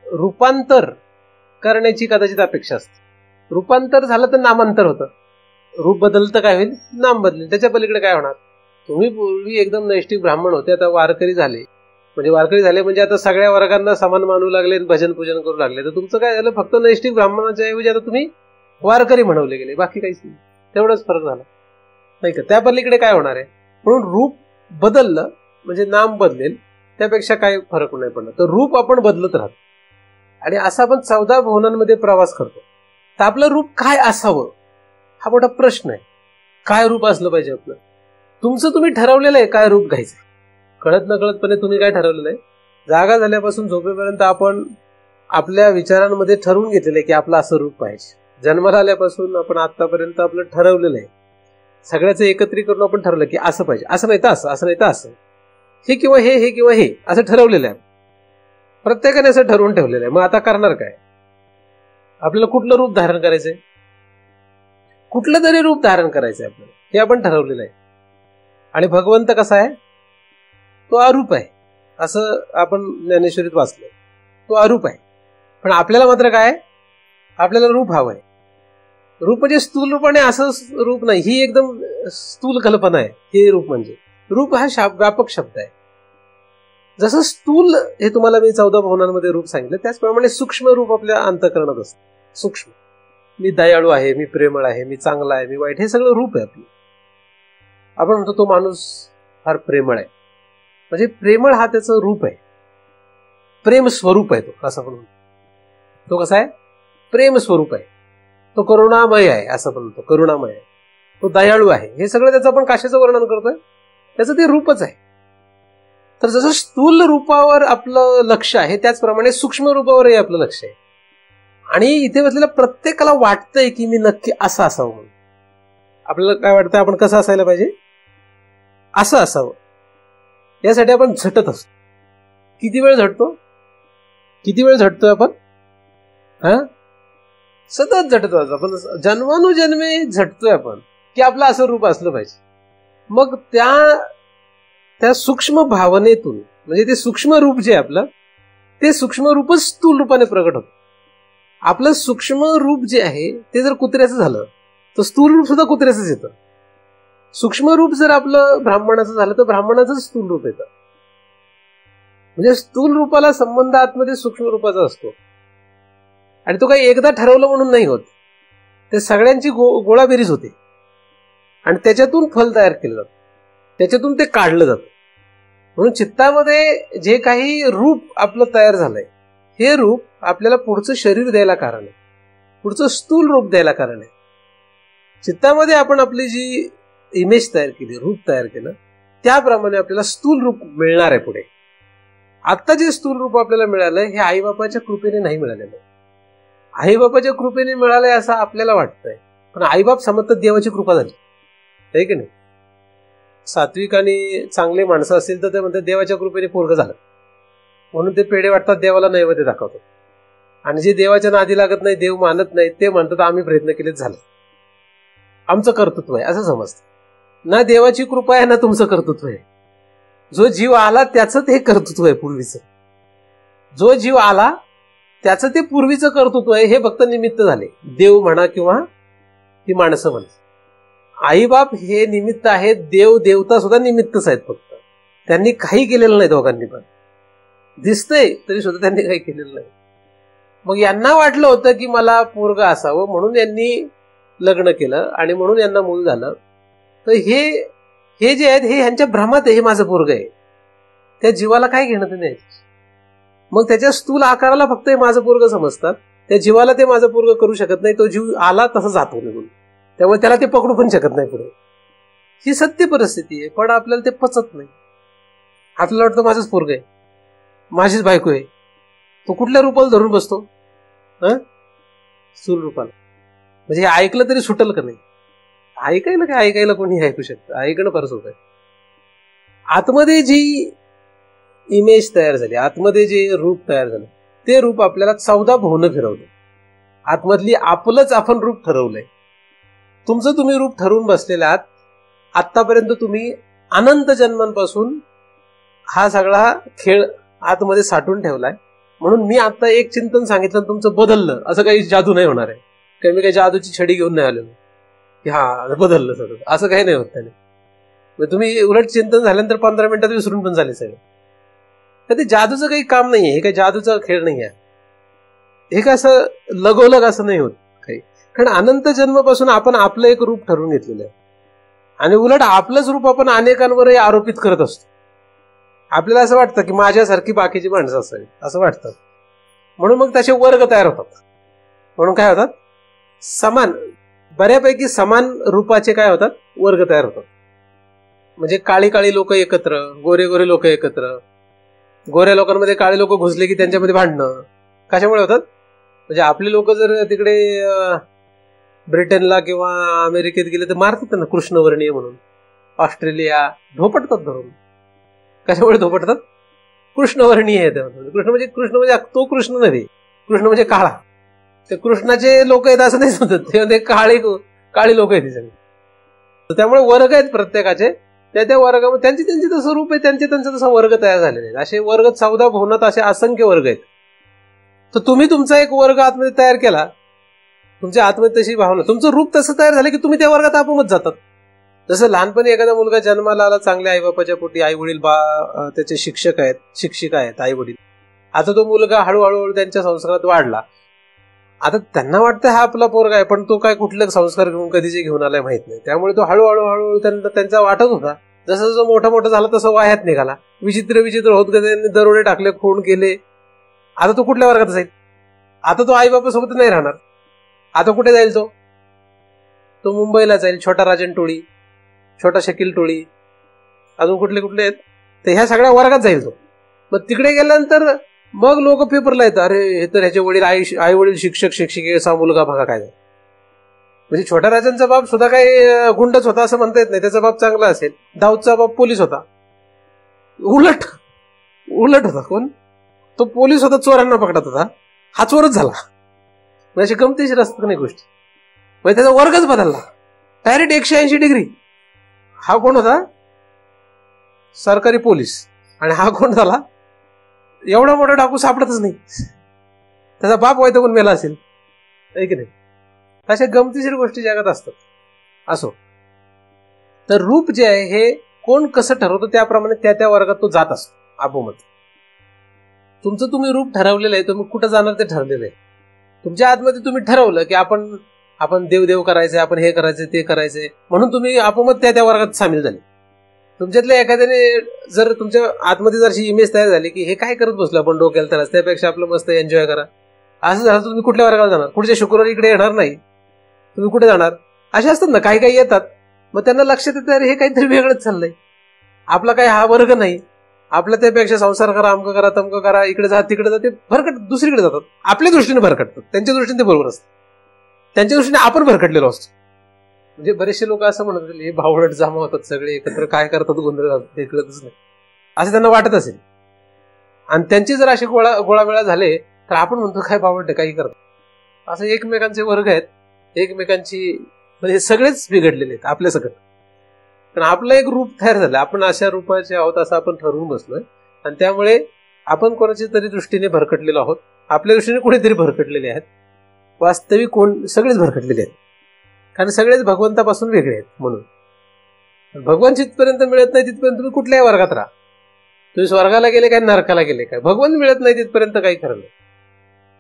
रूपांतर करण्याची कदाचित अपेक्षा असते. रूपांतर झालं तर नामांतर होतं. रूप बदललं तर काय होईल, नाम बदलेल. त्याच्या पलीकडे काय होणार. तुम्ही पूर्वी एकदम नैष्ठिक ब्राह्मण होते, आता वारकरी झाले. वारकरी झाले म्हणजे आता सगळ्या वर्गांना समान मानू लागले, भजन पूजन करू लागले. तर तुमचं काय झालं, फक्त नैष्ठिक ब्राह्मणाच्या ऐवजी आता तुम्ही वारकरी म्हणवले गेले, बाकी काहीच नाही. तेवढाच फरक झाला नाही का. त्या पलीकडे काय होणार आहे. म्हणून रूप बदललं म्हणजे नाम बदलेल, त्यापेक्षा काय फरक नाही पडणार. तर रूप आपण बदलत राहतो. आणि असं आपण 14 भुवनांमध्ये प्रवास करतो. तर आपलं रूप काय असावं हा मोठा प्रश्न आहे. काय रूप असलं पाहिजे आपलं. तुमचं तुम्ही ठरवलेलं आहे काय रूप घ्यायचं. कळत नकळतपणे तुम्ही काय ठरवलेलं आहे. जागा झाल्यापासून झोपेपर्यंत आपण आपल्या विचारांमध्ये ठरवून घेतलेलं आहे की आपलं असं रूप पाहिजे. जन्माला आल्यापासून आपण आतापर्यंत आपलं ठरवलेलं आहे सगळ्याचं एकत्रीकरण आपण ठरवलं की असं पाहिजे, असं नाही तर असं, असं नाही तर असं, हे किंवा हे किंवा हे असं ठरवलेलं आहे. प्रत्येकाने असं ठरवून ठेवलेलं आहे. मग आता करणार काय? आपल्याला कुठलं रूप धारण करायचंय? कुठलं तरी रूप धारण करायचंय आपल्याला, हे आपण ठरवलेलं आहे. आणि भगवंत कसा आहे? तो अरूप आहे, असं आपण ज्ञानेश्वरीत वाचलं. तो अरूप आहे. पण आपल्याला मात्र काय? आपल्याला रूप हवं आहे. रूप म्हणजे स्थूल रूपाने असं रूप नाही, ही एकदम स्थूल कल्पना आहे. हे रूप म्हणजे, रूप हा व्यापक शब्द आहे. जसं स्थूल हे तुम्हाला मी 14 भुवनांमध्ये रूप सांगितलं, त्याचप्रमाणे सूक्ष्म रूप आपल्या अंतःकरणात असतं. सूक्ष्म, मी दयाळू आहे, मी प्रेमळ आहे, मी चांगला आहे, मी वाईट, हे सगळं रूप आहे आपलं. आपण म्हणतो तो माणूस फार प्रेमळ आहे, म्हणजे प्रेमळ हा त्याचं रूप आहे, प्रेम स्वरूप आहे तो, असं पण म्हणतो. तो कसा आहे? प्रेम स्वरूप आहे. तो करुणामय आहे, असं पण म्हणतो, करुणामय आहे. तो दयाळू आहे. हे सगळं त्याचं आपण कशाचं वर्णन करतोय? त्याचं ते रूपच आहे. तर जसं स्थूल रूपावर आपलं लक्ष आहे, त्याचप्रमाणे सूक्ष्म रूपावरही आपलं लक्ष आहे. आणि इथे बसलेल्या प्रत्येकाला वाटतंय की मी नक्की असं असावं म्हणून. आपल्याला काय वाटतं? आपण कसं असायला पाहिजे? असं असावं. यासाठी आपण झटत असतो. किती वेळ झटतो? किती वेळ झटतोय आपण? सतत झटतो. आपण जन्मानुजन्मे झटतोय आपण की आपलं असं रूप असलं पाहिजे. मग त्या सूक्ष्म भावनेतून, म्हणजे ते सूक्ष्म रूप जे आपलं, ते सूक्ष्म रूपच स्थूल रूपाने प्रगट होतं. आपलं सूक्ष्म रूप जे आहे ते जर कुत्र्याचं झालं तर स्थूल रूप सुद्धा कुत्र्याचंच येतं. सूक्ष्म रूप जर आपलं ब्राह्मणाचं झालं तर ब्राह्मणाचं स्थूल रूप येतं. म्हणजे स्थूल रूपाला संबंध आतमध्ये सूक्ष्म रूपाचा असतो. आणि तो काही एकदा ठरवलं म्हणून नाही होत, ते सगळ्यांची गोळाबेरीज होते आणि त्याच्यातून फल तयार केलं जातं, त्याच्यातून ते काढलं जातं. म्हणून चित्तामध्ये जे काही रूप आपलं तयार झालंय, हे रूप आपल्याला पुढचं शरीर द्यायला कारण आहे, पुढचं स्थूल रूप द्यायला कारण आहे. चित्तामध्ये आपण आपली जी इमेज तयार केली, रूप तयार केलं, त्याप्रमाणे आपल्याला स्थूल रूप मिळणार आहे पुढे. आता जे स्थूल रूप आपल्याला मिळालंय हे आईबापाच्या कृपेने नाही मिळालेलं. आईबापाच्या कृपेने मिळालंय असं आपल्याला वाटतंय, पण आईबाप समजतात देवाची कृपा झाली आहे की नाही. सात्विक आणि चांगले माणसं असतील तर ते म्हणतात देवाच्या कृपेने पोरगं झालं, म्हणून ते पेढे वाटतात, देवाला नैवेद्य दाखवतात. आणि जे देवाच्या नादी लागत नाही, देव मानत नाही, ते म्हणतात आम्ही प्रयत्न केलेच झालं, आमचं कर्तृत्व आहे, असं समजतं. ना देवाची कृपा आहे ना तुमचं कर्तृत्व आहे. जो जीव आला त्याचं ते कर्तृत्व आहे पूर्वीचं. जो जीव आला त्याचं ते पूर्वीचं कर्तृत्व आहे, हे फक्त निमित्त झाले. देव म्हणा किंवा ती माणसं म्हणा, आईबाप हे निमित्त आहेत, देव देवता सुद्धा निमित्तच आहेत. फक्त त्यांनी काही केलेलं नाही. दोघांनी पण दिसतंय तरी सुद्धा त्यांनी काही केलेलं नाही. मग यांना वाटलं होतं की मला पोरगं असावं, म्हणून यांनी लग्न केलं आणि म्हणून यांना मूल झालं. तर हे जे आहेत हे ह्यांच्या भ्रमात आहे, हे माझं पोरगं आहे. त्या जीवाला काय घेणं नाही. मग त्याच्या स्थूल आकाराला फक्त हे माझं पोरगं समजतात, त्या जीवाला ते माझं पोरगं करू शकत नाही. तो जीव आला तसा जातो निघून, त्यामुळे त्याला ते पकडू पण शकत नाही पुढे. ही सत्य परिस्थिती आहे, पण आपल्याला ते पचत नाही. आपल्याला वाटतं माझंच पोरगं आहे, माझीच बायको आहे. तो कुठल्या रूपाला धरून बसतो? स्थूल रूपाला. म्हणजे हे ऐकलं तरी सुटल का नाही? ऐकायला काय, ऐकायला कोणी ऐकू शकतं, ऐकणं फार सोपं आहे. आतमध्ये जी इमेज तयार झाली, आतमध्ये जे रूप तयार झालं, ते रूप आपल्याला 14 भुवनं फिरवलं. आतमधली आपलंच आपण रूप ठरवलंय. तुमचं तुम्ही रूप ठरवून बसलेले आहात. आतापर्यंत तुम्ही अनंत जन्मांपासून हा सगळा खेळ आतमध्ये साठवून ठेवलाय. म्हणून मी आता एक चिंतन सांगितलं तुमचं बदललं, असं काही जादू नाही होणार आहे. काही मी काही जादूची छडी घेऊन नाही आलेलो की हा बदललं सगळं, असं काही नाही होत त्याने. तुम्ही उलट चिंतन झाल्यानंतर 15 मिनिटात विसरून पण झाले सगळे. तर ते जादूचं काही काम नाहीये, हे काही जादूचा खेळ नाही आहे. हे काय असं लगोलग असं नाही होत काही. कारण अनंत जन्मापासून आपण आपलं एक रूप ठरवून घेतलेलं आहे आणि उलट आपलंच रूप आपण अनेकांवरही आरोपित करत असतो. आपल्याला असं वाटतं की माझ्यासारखी बाकीची माणसं असावी असं वाटतं, म्हणून मग तसे वर्ग तयार होतात. म्हणून काय होतात? समान, बऱ्यापैकी समान रूपाचे काय होतात? वर्ग तयार होतात. म्हणजे काळी काळी लोक एकत्र, गोरे गोरे लोक एकत्र. गोऱ्या लोकांमध्ये काळे लोक घुसले की त्यांच्यामध्ये भांडणं कशामुळे होतात? म्हणजे आपले लोक जर तिकडे ब्रिटनला किंवा अमेरिकेत गेले तर मारतात त्यांना कृष्णवर्णीय म्हणून. ऑस्ट्रेलिया धोपटतात धरून. कशामुळे धोपटतात? कृष्णवर्णीय आहे. कृष्ण म्हणजे तो कृष्ण नव्हे, कृष्ण म्हणजे काळा. ते कृष्णाचे लोक आहेत असं नाही समजत, ते काळी लोक आहेत सगळे. त्यामुळे वर्ग आहेत प्रत्येकाचे. त्या वर्गामध्ये त्यांची त्यांची तसं रूप आहे, त्यांचा तसा वर्ग तयार झालेले आहेत. असे वर्ग 14 भुवनात असे असंख्य वर्ग आहेत. तर तुम्ही तुमचा एक वर्ग आतमध्ये तयार केला, तुमच्या आतमध्ये तशी भावना, तुमचं रूप तसं तयार झालं की तुम्ही त्या वर्गात आपोआपच जातात. जसं लहानपणी एखादा मुलगा जन्माला आला चांगल्या आईबापाच्या पोटी, आई वडील त्याचे शिक्षक आहेत, शिक्षिका आहेत, आई वडील. आता तो मुलगा हळूहळू त्यांच्या संस्कारात वाढला. आता त्यांना वाटतं हा आपला पोरगा आहे, पण तो काय कुठले संस्कार घेऊन कधीचे घेऊन आलाय माहित नाही. त्यामुळे तो हळूहळू त्यांचा वाटत होता. जसं जसं मोठा झाला तसं वाह्यात निघाला. विचित्र होत गेले, त्यांनी दरोडे टाकले, खून केले. आता तो कुठल्या वर्गात जाईल? आता तो आई बापासोबत नाही राहणार. आता कुठे जाईल? तो मुंबईला जाईल. छोटा राजन टोळी, छोटा शकील टोळी, अजून कुठले आहेत, तर ह्या सगळ्या वर्गात जाईल तो. मग तिकडे गेल्यानंतर मग लोक पेपरला येतात, अरे हे तर ह्याचे वडील आई वडील शिक्षक शिक्षिकेचा मुलगा बघा काय. म्हणजे छोट्या राजांचा बाप सुद्धा काही गुंडच होता असं म्हणता येत नाही. त्याचा बाप चांगला असेल. दाऊदचा बाप पोलीस होता. उलट होता. कोण? तो पोलीस होता, चोरांना पकडत होता. हा चोरच झाला. म्हणजे गमतीशीर असतात नाही गोष्टी. म्हणजे त्याचा वर्गच बदलला डायरेक्ट 180 डिग्री. हा कोण होता? सरकारी पोलीस. आणि हा कोण झाला? एवढा मोठा डाकू सापडतच नाही. त्याचा बाप व्हायचा कोण मेला असेल, आहे की नाही? अशा गमतीशीर गोष्टी जगात असतात. असो, तर रूप जे आहे हे कोण कसं ठरवतं त्याप्रमाणे त्या वर्गात तो जात असतो आपोआप. तुमचं तुम्ही रूप ठरवलेलं आहे, तुम्ही कुठं जाणार ते ठरलेलं आहे. तुमच्या आतमध्ये तुम्ही ठरवलं की आपण देव करायचंय, आपण हे करायचंय ते करायचंय, म्हणून तुम्ही आपोआप त्या वर्गात सामील झाले. तुमच्यातल्या एखाद्याने जर तुमच्या आतमध्ये जर अशी इमेज तयार झाली की हे काय करत बसलो आपण डोक्याला त्रास, त्यापेक्षा आपलं मस्त एन्जॉय करा, असं झालं तुम्ही कुठल्या वर्गाला जाणार? पुढच्या शुक्रवारी इकडे येणार नाही, तुम्ही कुठे जाणार? असे असतात ना, काही येतात. मग त्यांना लक्षात येतं अरे हे काहीतरी वेगळंच चाललंय, आपला काही हा वर्ग नाही, आपला त्यापेक्षा संसार करा, अमकं करा, तमकं करा, इकडे जा तिकडे जा, ते भरकट दुसरीकडे जातात. आपल्या दृष्टीने भरकटतात, त्यांच्या दृष्टीने ते बरोबर असतं, त्यांच्या दृष्टीने आपण भरकटलेलो असतो. म्हणजे बरेचसे लोक असं म्हणत होते हे भावडट जमा होतात सगळे एकत्र, काय करतात गोंधळ घालतात ते कळतच नाही, असं त्यांना वाटत असेल. आणि त्यांचे जर असे गोळामेळा झाले तर आपण म्हणतो काय भावडट काही करतात. असं एकमेकांचे वर्ग आहेत, एकमेकांची म्हणजे सगळेच बिघडलेले आहेत आपल्या सगळं. पण आपलं एक रूप तयार झालं, आपण अशा रूपाचे आहोत असं आपण ठरवून बसलोय. आणि त्यामुळे आपण कोणाच्या तरी दृष्टीने भरकटलेलो आहोत, आपल्या दृष्टीने कुणीतरी भरकटलेले आहेत. वास्तविक कोण? सगळेच भरकटलेले आहेत, कारण सगळेच भगवंतापासून वेगळे आहेत. म्हणून भगवान जिथपर्यंत मिळत नाही तिथपर्यंत तुम्ही कुठल्याही वर्गात राहा. तुम्ही स्वर्गाला गेले काय नरकाला गेले काय, भगवान मिळत नाही तिथपर्यंत काही खरं नाही.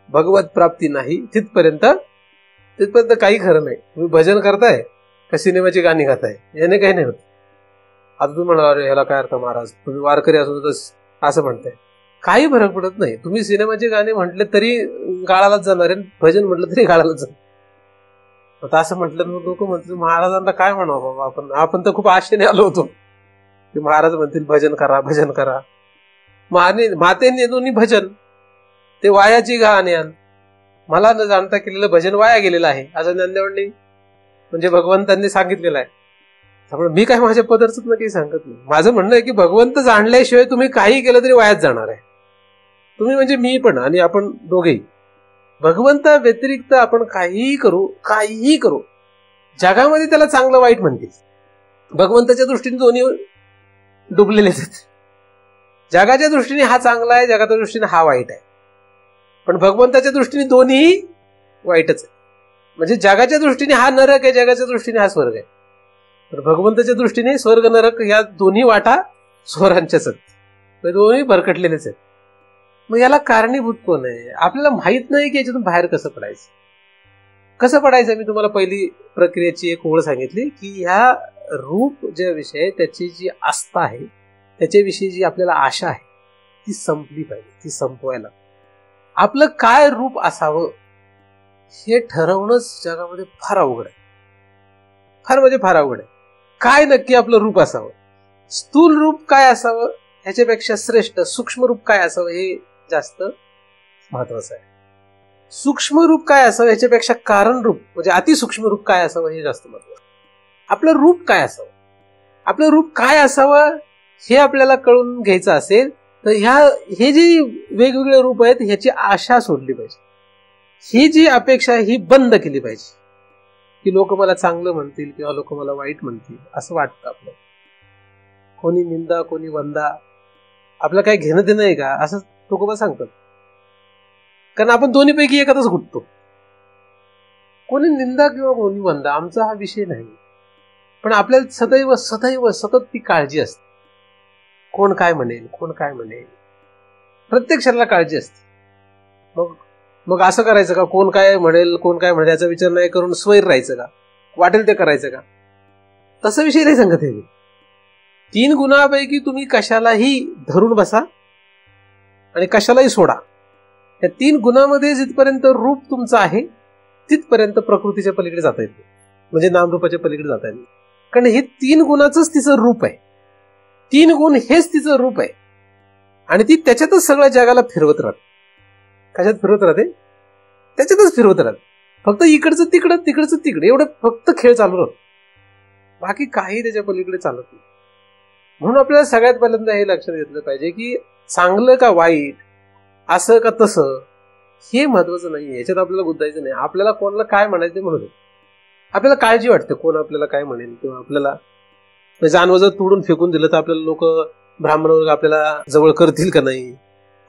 भगवत प्राप्ती नाही तिथपर्यंत काही खरं नाही. तुम्ही भजन करताय का सिनेमाची गाणी गाताय, याने काही नाही होत. आता तुम्ही म्हणा अरे ह्याला काय अर्थ महाराज, तुम्ही वारकरी असून तर असं म्हणताय, काही फरक पडत नाही. तुम्ही सिनेमाची गाणी म्हटले तरी गाळालाच जाणार आहे, भजन म्हटलं तरी गाळालाच जाणार. आता असं म्हटलं मग लोक म्हणतील महाराजांना काय म्हणावं बाबा, आपण तर खूप आशेने आलो होतो की महाराज म्हणतील भजन करा भजन करा. मातेने दोन्ही भजन ते वायाची गाणी आण, मला न जाणता केलेलं भजन वाया गेलेलं आहे असं ज्ञानदेवांनी म्हणजे भगवंतांनी सांगितलेलं आहे. त्यामुळे मी काय माझ्या पदरच काही सांगत नाही. माझं म्हणणं आहे की भगवंत जाणल्याशिवाय तुम्ही काही केलं तरी वायाच जाणार आहे. तुम्ही म्हणजे मी पण आणि आपण दोघेही. भगवंता व्यतिरिक्त आपण काहीही करू जगामध्ये त्याला चांगलं वाईट म्हणतील. भगवंताच्या दृष्टीने दोन्ही डुबलेले आहेत. जगाच्या दृष्टीने हा चांगला आहे, जगाच्या दृष्टीने हा वाईट आहे. पण भगवंताच्या दृष्टीने दोन्ही वाईटच आहे. म्हणजे जगाच्या दृष्टीने हा नरक आहे, जगाच्या दृष्टीने हा स्वर्ग आहे. तर भगवंताच्या दृष्टीने स्वर्ग नरक या दोन्ही वाटा स्वरांच्याच आहेत, दोन्ही भरकटलेलेच आहेत. मग याला कारणीभूत कोण आहे? आपल्याला माहित नाही की याच्यातून बाहेर कसं पडायचं. मी तुम्हाला पहिली प्रक्रियेची एक ओळ सांगितली की ह्या रूप जे विषय आहे त्याची जी आस्था आहे, त्याच्याविषयी जी आपल्याला आशा आहे ती संपली पाहिजे. ती संपवायला आपलं काय रूप असावं हे ठरवणंच जगामध्ये फार अवघड आहे. फार अवघड आहे. काय नक्की आपलं रूप असावं, स्थूल रूप काय असावं ह्याच्यापेक्षा श्रेष्ठ सूक्ष्म रूप काय असावं हे जास्त महत्वाचं आहे. सूक्ष्म रूप काय असावं याच्यापेक्षा कारण रूप म्हणजे अतिसूक्ष्म रूप काय असावं हे जास्त महत्वाचं. आपलं रूप काय असावं, आपलं रूप काय असावं हे आपल्याला कळून घ्यायचं असेल तर हे जे वेगवेगळे रूप आहेत ह्याची आशा सोडली पाहिजे. ही जी अपेक्षा ही बंद केली पाहिजे की लोक मला चांगलं म्हणतील किंवा लोक मला वाईट म्हणतील असं वाटतं आपल्याला. कोणी निंदा कोणी वंदा आपलं काय घेणं देणं आहे का असं लोक सांगतात. कारण आपण दोन्हीपैकी एकातच घुटतो. कोणी निंदा किंवा कोणी वंदा आमचा हा विषय नाही, पण आपल्याला सदैव सदैव सतत ती काळजी असते. कोण काय म्हणेल, कोण काय म्हणेल, प्रत्येक शरीराला काळजी असते. मग असं करायचं का, कोण काय म्हणेल कोण काय म्हणेल याचा विचार नाही करून स्वैर राहायचं का, वाटेल ते करायचं का, तसा विषय नाही सांगत आहे. 3 गुणांपैकी तुम्ही कशालाही धरून बसा आणि कशालाही सोडा. या 3 गुणांमध्ये जिथपर्यंत रूप तुमचं आहे तिथपर्यंत प्रकृतीच्या पलीकडे जाता येते, म्हणजे नामरूपाच्या पलीकडे जाता येते. कारण हे 3 गुणाचंच तिचं रूप आहे. 3 गुण हेच तिचं रूप आहे आणि ती त्याच्यातच सगळ्या जगाला फिरवत राहते. कशात फिरवत राहते? त्याच्यातच फिरवत राहते. फक्त इकडचं तिकडं तिकडचं तिकडे एवढं फक्त खेळ चालू राहतो, बाकी काही त्याच्या पलीकडे चालत नाही. म्हणून आपल्याला सगळ्यात पहिल्यांदा हे लक्षात घेतलं पाहिजे की चांगलं का वाईट, असं का तसं हे महत्वाचं नाही. याच्यात आपल्याला गुंतायचं नाही. आपल्याला कोणाला काय म्हणायचं म्हणून आपल्याला काळजी वाटते कोण आपल्याला काय म्हणेल, किंवा आपल्याला जानवं जर तोडून फेकून दिलं तर आपल्याला लोक ब्राह्मण वर्ग आपल्याला जवळ करतील का नाही,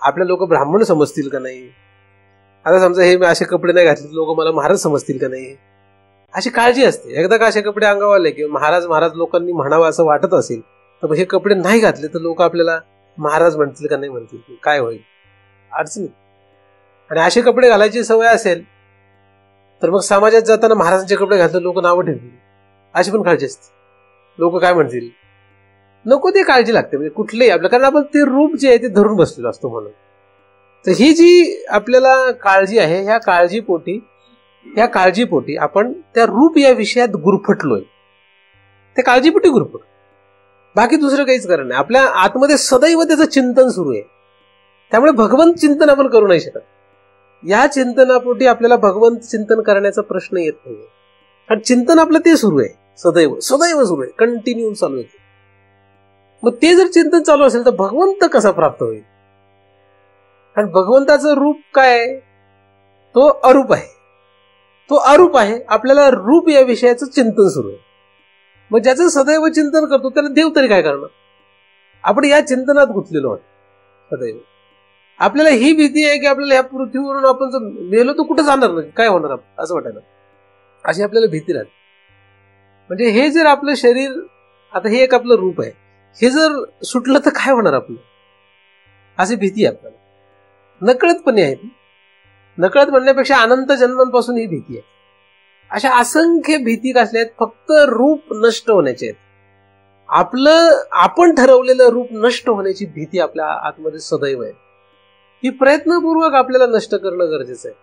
आपल्या लोक ब्राह्मण समजतील का नाही. आता समजा हे मी असे कपडे नाही घातले लोक मला महाराज समजतील का नाही, अशी काळजी असते. एकदा का असे कपडे अंगावर आले किंवा महाराज लोकांनी म्हणावं असं वाटत असेल तर हे कपडे नाही घातले तर लोक आपल्याला महाराज म्हणतील का नाही म्हणतील, काय होईल, अडचणी. आणि असे कपडे घालायची सवय असेल तर मग समाजात जाताना महाराजांचे कपडे घातले लोक नावं ठेवतील, अशी पण काळजी असते. लोक काय म्हणतील नको ते काळजी लागते. म्हणजे कुठलेही आपल्या, कारण आपण ते रूप जे आहे ते धरून बसलेलो असतो म्हणून. तर ही जी आपल्याला काळजी आहे ह्या काळजीपोटी आपण त्या रूप या विषयात गुरफटलोय. त्या काळजीपोटी गुरफट, बाकी दुसरं काहीच कारण नाही. आपल्या आतमध्ये सदैव त्याचं चिंतन सुरू आहे. त्यामुळे भगवंत चिंतन आपण करू नाही शकत. या चिंतनापोटी आपल्याला भगवंत चिंतन करण्याचा प्रश्न येत नाही. कारण चिंतन आपलं ते सुरू आहे, सदैव सदैव सुरू आहे, कंटिन्यू चालू आहे. मग ते जर चिंतन चालू असेल तर भगवंत कसा प्राप्त होईल? कारण भगवंताचं रूप काय? तो अरूप आहे. तो अरूप आहे. आपल्याला रूप या विषयाचं चिंतन सुरू आहे. मग ज्याचं सदैव चिंतन करतो त्याला देव तरी काय करणार? आपण या चिंतनात गुंतलेलो आहोत सदैव. आपल्याला ही भीती आहे की आपल्याला या पृथ्वीवरून आपण जर मेलो तर कुठं जाणार नाही, काय होणार असं वाटायला, अशी आपल्याला भीती राहते. म्हणजे हे जर आपलं शरीर, आता हे एक आपलं रूप आहे, हे जर सुटलं तर काय होणार आपलं, अशी भीती आहे आपल्याला. नकळतपणे आहे. नकळत म्हणण्यापेक्षा अनंत जन्मांपासून ही भीती आहे. अशा असंख्य भीती कसल्या आहेत? फक्त रूप नष्ट होण्याचे आहेत. आपण ठरवलेलं रूप नष्ट होण्याची भीती आपल्या आतमध्ये सदैव आहे. ही प्रयत्नपूर्वक आपल्याला नष्ट करणं गरजेचं आहे.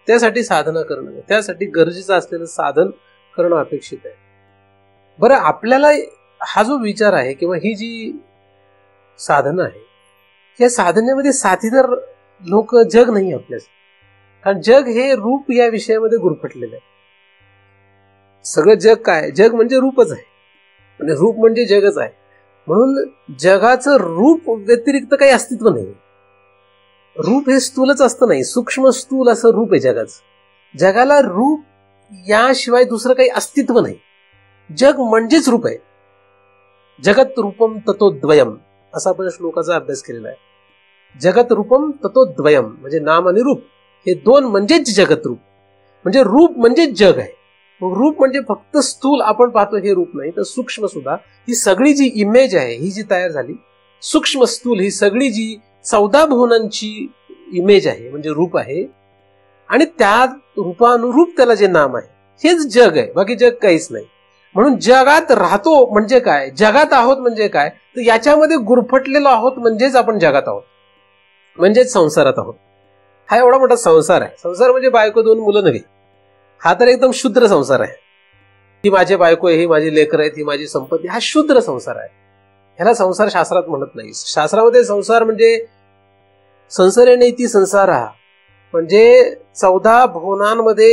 त्यासाठी साधना करणं, त्यासाठी गरजेचं असलेलं साधन करणं अपेक्षित आहे. बरं, आपल्याला हा जो विचार आहे किंवा ही जी साधना आहे, या साधनेमध्ये साथीदार लोक जग नाही आपल्याच. कारण जग हे रूप या विषयामध्ये गुरफटलेलं आहे. सगळं जग काय? जग म्हणजे रूपच आहे, आणि रूप म्हणजे जगच आहे. म्हणून जगाचं रूप व्यतिरिक्त काही अस्तित्व नाही. रूप हे स्थूलच असतं नाही, सूक्ष्म स्थूल असं रूप आहे जगाचं. जगाला रूप याशिवाय दुसरं काही अस्तित्व नाही. जग म्हणजेच रूप आहे. जगत रूपम ततो द्वयम असा आपण श्लोकाचा अभ्यास केलेला आहे. जगत रूपम ततो द्वयम म्हणजे नाम आणि रूप हे दोन म्हणजेच जगत रूप. म्हणजे रूप म्हणजेच जग आहे. रूप म्हणजे फक्त स्थूल आपण पाहतो हे रूप नाही, तर सूक्ष्म सुद्धा. ही सगळी जी इमेज आहे ही जी तयार झाली, सूक्ष्म स्थूल ही सगळी जी 14 भुवनांची इमेज आहे म्हणजे रूप आहे, आणि त्या रूपानुरूप त्याला जे नाम आहे हेच जग आहे, बाकी जग काहीच नाही. म्हणून जगात राहतो म्हणजे काय, जगात आहोत म्हणजे काय, तर याच्यामध्ये गुरफटलेलो आहोत म्हणजेच आपण जगात आहोत, म्हणजेच संसारात आहोत. हा एवढा मोठा संसार आहे. संसार म्हणजे बायको 2 मुलं नव्हे. हा तर एकदम शुद्र संसार आहे. ही माझी बायको आहे, ही माझी लेकर आहेत, ही माझी संपत्ती, हा शुद्र संसार आहे. ह्याला संसार शास्त्रात म्हणत नाही. शास्त्रामध्ये संसार म्हणजे संसारे नैती संसार म्हणजे 14 भुवनांमध्ये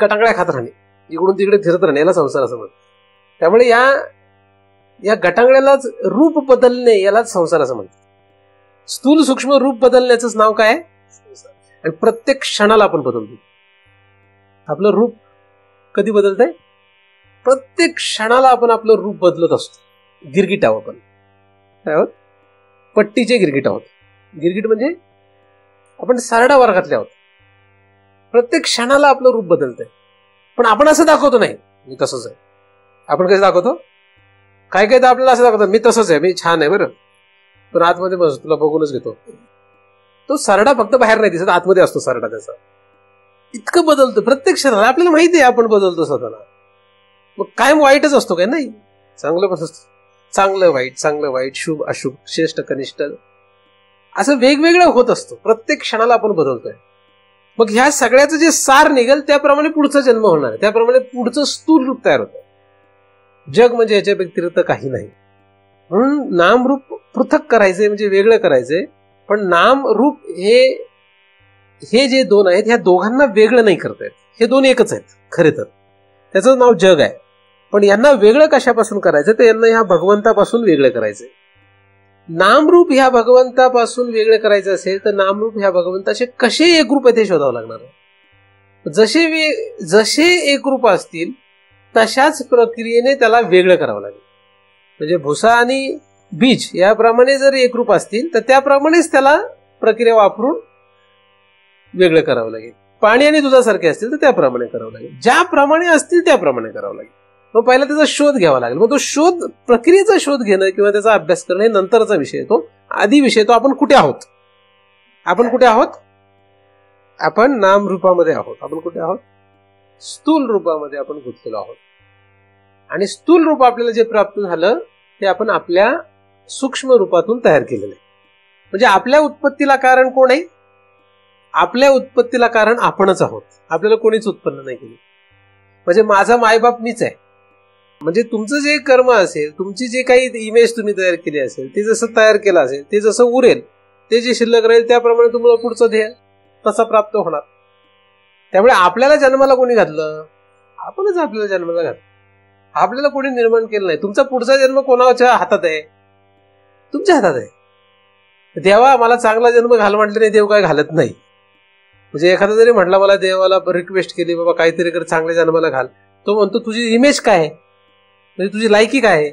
गटांगळ्या खात राहणे, इकडून तिकडे फिरत राहणे, याला संसार असं म्हणतात. त्यामुळे या गटांगळ्यालाच रूप बदलणे यालाच संसार असं म्हणतात. स्थूल सूक्ष्म रूप बदलण्याचं नाव काय? आणि प्रत्येक क्षणाला आपण बदलतो. आपलं रूप कधी बदलतंय? प्रत्येक क्षणाला आपण आपलं रूप बदलत असतो. गिरगिट आहोत आपण, काय आहोत? पट्टीचे गिरगिट आहोत. गिरगिट म्हणजे आपण सारडा वर्गातले आहोत. प्रत्येक क्षणाला आपलं रूप बदलतंय, पण आपण असं दाखवतो नाही मी तसंच आहे. आपण कसं दाखवतो? काय काय तर आपल्याला असं दाखवतो मी तसंच आहे, मी छान आहे बरं, पण आतमध्ये बस तुला बघूनच घेतो. तो सरडा फक्त बाहेर नाही दिसत, आतमध्ये असतो सरडा त्याचा. इतकं बदलतो प्रत्येक क्षणाला. आपल्याला माहिती आहे आपण बदलतो स्वतःला. मग कायम वाईटच असतो काय? नाही, चांगलं पण असतं. चांगलं वाईट, चांगलं वाईट, शुभ अशुभ, श्रेष्ठ कनिष्ठ, असं वेगवेगळं होत असतो. प्रत्येक क्षणाला आपण बदलतोय. मग ह्या सगळ्याचं जे सार निघेल त्याप्रमाणे पुढचा जन्म होणार आहे, त्याप्रमाणे पुढचं स्थूल रूप तयार होतं. जग म्हणजे याच्या व्यतिरिक्त काही नाही. म्हणून नाम रूप पृथक करायचे म्हणजे वेगळं करायचंय. पण नाम रूप हे जे दोन आहेत ह्या दोघांना वेगळं नाही करता येत. हे दोन एकच आहेत खरे तर. त्याचं नाव जग आहे. पण यांना वेगळं कशापासून करायचं? तर यांना ह्या भगवंतापासून वेगळं करायचंय. नामरूप ह्या भगवंतापासून वेगळे करायचं असेल तर नामरूप ह्या भगवंताचे कसे एकरूप आहे ते शोधावं लागणार आहे. जसे एकरूप असतील तशाच प्रक्रियेने त्याला वेगळं करावं लागेल. म्हणजे भुसा आणि बीज याप्रमाणे जर एकरूप असतील तर त्याप्रमाणेच त्याला प्रक्रिया वापरून वेगळं करावं लागेल. पाणी आणि दुधासारखे असतील तर त्याप्रमाणे करावं लागेल. ज्याप्रमाणे असतील त्याप्रमाणे करावं लागेल. मग पहिला त्याचा शोध घ्यावा लागेल. मग तो शोध, प्रक्रियेचा शोध घेणं किंवा त्याचा अभ्यास करणं हे नंतरचा विषय येतो. आधी विषय तो आपण कुठे आहोत. आपण कुठे आहोत? आपण नाम रूपामध्ये आहोत. आपण कुठे आहोत? स्थूल रूपामध्ये आपण गुंतलेलो आहोत. आणि स्थूल रूप आपल्याला जे प्राप्त झालं ते आपण आपल्या सूक्ष्म रूपातून तयार केलेलं आहे. म्हणजे आपल्या उत्पत्तीला कारण कोण आहे? आपल्या उत्पत्तीला कारण आपणच आहोत. आपल्याला कोणीच उत्पन्न नाही केलं. म्हणजे माझा मायबाप मीच आहे. म्हणजे तुमचं जे कर्म असेल, तुमची जे काही इमेज तुम्ही तयार केली असेल, ते जसं तयार केलं असेल ते जसं उरेल, ते जे शिल्लक राहील त्याप्रमाणे तुम्हाला पुढचं ध्येय तसा प्राप्त होणार. त्यामुळे आपल्याला जन्माला कोणी घातलं? आपणच आपल्याला जन्माला घातलं. आपल्याला कोणी निर्माण केलं नाही. तुमचा पुढचा जन्म कोणाच्या हातात आहे? तुमच्या हातात आहे. देवा मला चांगला जन्म घाल म्हटलं नाही, देव काय घालत नाही. म्हणजे एखादा जरी म्हटला मला देवाला रिक्वेस्ट केली बाबा काहीतरी कर चांगल्या जन्माला घाल, तो म्हणतो तुझी इमेज काय आहे, म्हणजे तुझी लायकी काय आहे,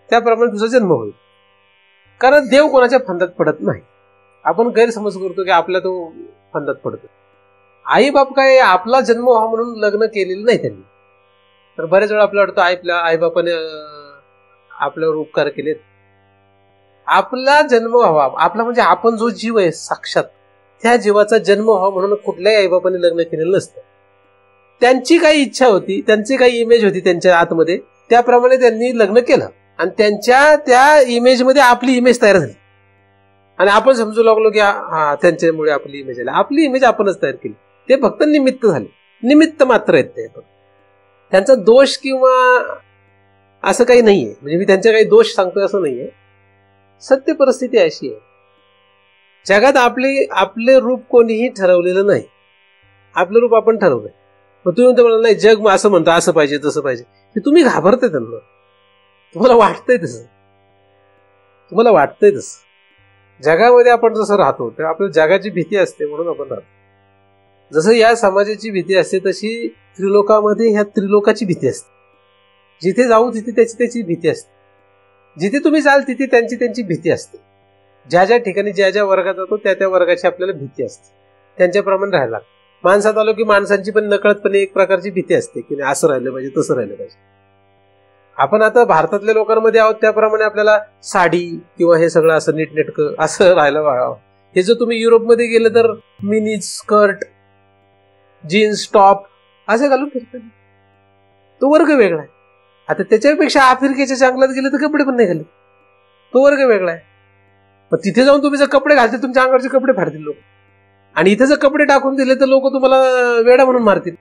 त्याप्रमाणे तुझा जन्म होईल. कारण देव कोणाच्या फंदात पडत नाही. आपण गैरसमज करतो की आपल्या तो फंदात पडतो. आई बाप काय आपला जन्म व्हावा म्हणून लग्न केलेलं नाही त्यांनी. तर बऱ्याच वेळा आपल्याला वाटतं आपल्या आईबापाने आपल्यावर उपकार केलेत. आपला जन्म व्हावा, आपला म्हणजे आपण जो जीव आहे साक्षात त्या जीवाचा जन्म व्हावा म्हणून कुठल्याही आईबापाने लग्न केलेलं नसतं. त्यांची काही इच्छा होती, त्यांची काही इमेज होती त्यांच्या आतमध्ये, त्याप्रमाणे त्यांनी लग्न केलं आणि त्यांच्या त्या इमेजमध्ये आपली इमेज तयार झाली. आणि आपण समजू लागलो की हा त्यांच्यामुळे आपली इमेज आली. आपली इमेज आपणच तयार केली. ते फक्त निमित्त झाले, निमित्त मात्र आहेत ते. त्यांचा दोष किंवा असं काही नाहीये. म्हणजे मी त्यांचे काही दोष सांगतोय असं नाहीये. सत्य परिस्थिती अशी आहे, जगात आपले रूप कोणीही ठरवलेलं नाही. आपलं रूप आपण ठरवलंय. मग तुम्ही म्हणता मला नाही जग असं म्हणतो असं पाहिजे तसं पाहिजे, की तुम्ही घाबरताय त्यांना. तुम्हाला वाटतंय तसं, तुम्हाला वाटतंय तसं. जगामध्ये आपण जसं राहतो तेव्हा आपल्याला जगाची भीती असते म्हणून आपण राहतो. जसं या समाजाची भीती असते तशी त्रिलोकामध्ये ह्या त्रिलोकाची भीती असते. जिथे जाऊ तिथे त्याची भीती असते. जिथे तुम्ही जाल तिथे त्यांची भीती असते. ज्या ज्या ठिकाणी ज्या ज्या वर्गात जातो त्या वर्गाची आपल्याला भीती असते. त्यांच्याप्रमाणे राहायला. माणसात आलो की माणसांची पण नकळतपणे एक प्रकारची भीती असते की असं राहिलं पाहिजे तसं राहिलं पाहिजे. आपण आता भारतातल्या लोकांमध्ये आहोत त्याप्रमाणे आपल्याला साडी किंवा हे सगळं असं नीटनेटकं असं राहायला हवं. हे जर तुम्ही युरोपमध्ये गेलं तर मिनी स्कर्ट, जीन्स, टॉप असं घालून फिरतात. तो वर्ग वेगळा आहे. आता त्याच्यापेक्षा आफ्रिकेच्या जंगलात गेले तर कपडे पण नाही घालत. तो वर्ग वेगळा आहे. मग तिथे जाऊन तुम्ही जर कपडे घालते तुमच्या अंगावरचे कपडे फाडतील लोक. आणि इथे जर कपडे टाकून दिले तर लोक तुम्हाला वेडा म्हणून मारतील.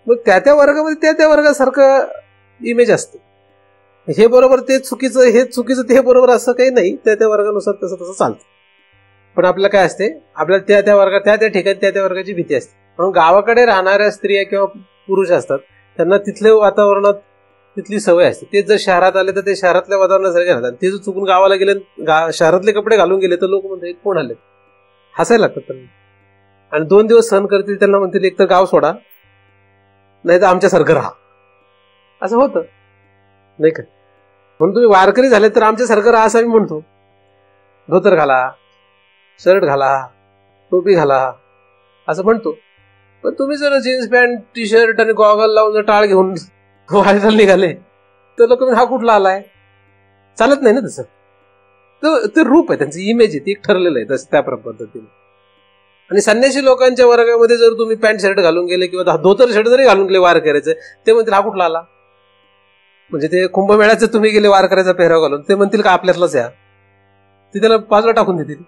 मग त्या वर्गामध्ये त्या वर्गासारखं इमेज असते. हे बरोबर ते चुकीचं, हे चुकीचं ते बरोबर असं काही नाही. त्या वर्गानुसार तसं चालतं. पण आपल्याला काय असते, आपल्याला त्या त्या वर्गात त्या ठिकाणी त्या वर्गाची भीती असते. म्हणून गावाकडे राहणाऱ्या स्त्रिया किंवा पुरुष असतात, त्यांना तिथल्या वातावरणात तिथली सवय असते. ते जर शहरात आले तर ते शहरातल्या वातावरणासारखे राहतात. ते जर चुकून गावाला गेले, शहरातले कपडे घालून गेले, तर लोक म्हणतात कोण आले, हसायला लागतात त्यांना. आणि 2 दिवस सहन करतील, त्यांना म्हणतील एक तर गाव सोडा, नाही तर आमच्यासारखं राहा. असं होतं नाही का? म्हणून तुम्ही वारकरी झाले तर आमच्यासारखं राहा असं आम्ही म्हणतो. धोतर घाला, शर्ट घाला, टोपी घाला असं म्हणतो. पण तुम्ही जर जीन्स पॅन्ट, टी शर्ट आणि गॉगल लावून जर टाळ घेऊन वारीला निघाले तर लोक हा कुठला आलाय, चालत नाही ना तसं. ते रूप आहे, त्यांचं इमेज आहे, ती एक ठरलेलं आहे तसं त्या पद्धतीने. आणि संन्यासी लोकांच्या वर्गामध्ये जर तुम्ही पॅन्ट शर्ट घालून गेले किंवा धोतर शर्ट जरी घालून गेले वार करायचं, ते म्हणतील हा कुठला आला. म्हणजे ते कुंभमेळ्याचं तुम्ही गेले वार करायचा पेहराव घालून, ते म्हणतील का आपल्यातलाच या, ते त्याला बाजूला टाकून देतील.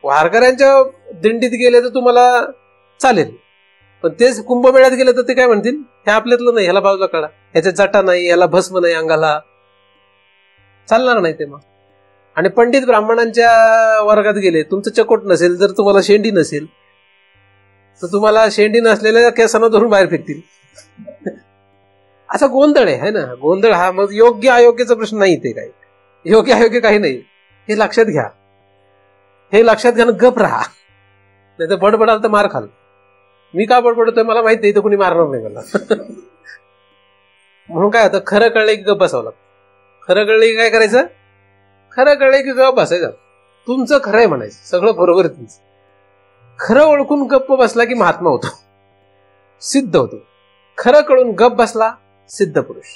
वारकऱ्यांच्या दिंडीत गेले तर तुम्हाला चालेल, पण तेच कुंभमेळ्यात गेले तर ते काय म्हणतील, हे आपल्यातलं नाही, ह्याला बाजूला काढा, ह्याच्या जटा नाही, ह्याला भस्म नाही अंगाला, चालणार नाही ते. मग आणि पंडित ब्राह्मणांच्या वर्गात गेले, तुमचं चकोट नसेल, जर तुम्हाला शेंडी नसेल तर तुम्हाला शेंडी नसलेल्या केसांना धरून बाहेर फेकतील. असा गोंधळ आहे ना. गोंधळ हा मग योग्य अयोग्याचा प्रश्न नाही. ते काही योग्य अयोग्य काही नाही, हे लक्षात घ्या. हे लक्षात घ्या, गप राहा, नाही तर बडबडाल तर मार खाल. मी का बडबडतोय मला माहित नाही, तर कोणी मारणार नाही मला. म्हणून काय होतं, खरं कळलं की गप बसावं लागतं. खरं कळलं की काय करायचं, खरं कळलं की गप बसायचं. तुमचं खरं आहे म्हणायचं, सगळं बरोबर आहे तुमचं. खरं ओळखून गप्प बसला की महात्मा होतो, सिद्ध होतो. खरं कळून गप बसला सिद्ध पुरुष.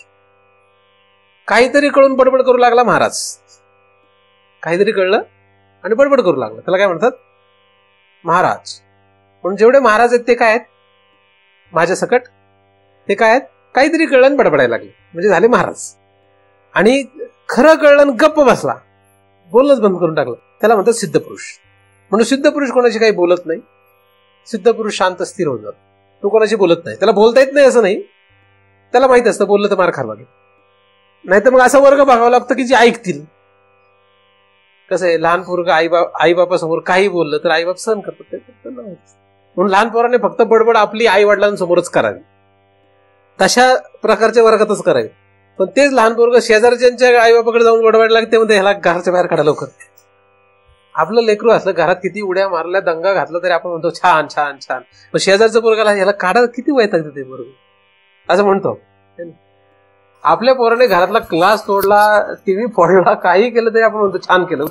काहीतरी कळून बडबड करू लागला महाराज, काहीतरी कळलं आणि बडबड करू लागला, त्याला काय म्हणतात, महाराज. म्हणून जेवढे महाराज आहेत ते काय आहेत माझ्या सकट, ते काय आहेत, काहीतरी कळलं आणि बडबडायला लागले म्हणजे झाले महाराज. आणि खरं कळलं आणि गप्प बसला, बोलणंच बंद करून टाकलं, त्याला म्हणतात सिद्ध पुरुष. म्हणून सिद्ध पुरुष कोणाशी काही बोलत नाही. सिद्ध पुरुष शांत स्थिर होऊन जातो, तो कोणाशी बोलत नाही. त्याला बोलता येत नाही असं नाही, त्याला माहित असतं बोललं तर मार खावा लागेल. नाही तर मग असा वर्ग बघावा लागतो की जे ऐकतील. कसं आहे, लहान पोरगं आईबापासमोर काही बोललं तर आईबाप सहन करतात, म्हणून लहान पोराने फक्त बडबड आपली आई वडिलांसमोरच करावी, तशा प्रकारच्या वर्गातच करावी. पण तेच लहान पोरग शेजारच्या आईबापाकडे जाऊन बडबडायला लागते, म्हणजे ह्याला घराच्या बाहेर काढा लवकर. आपलं लेकरू असलं, घरात किती उड्या मारल्या, दंगा घातला तरी आपण म्हणतो छान छान छान. पण शेजारच्या पोरगाला ह्याला काढा किती वैतागतं ते बरोबर असं म्हणतो. आपल्या पोराने घरातला ग्लास तोडला, टीव्ही फोडला, काही केलं तरी आपण म्हणतो छान केलं.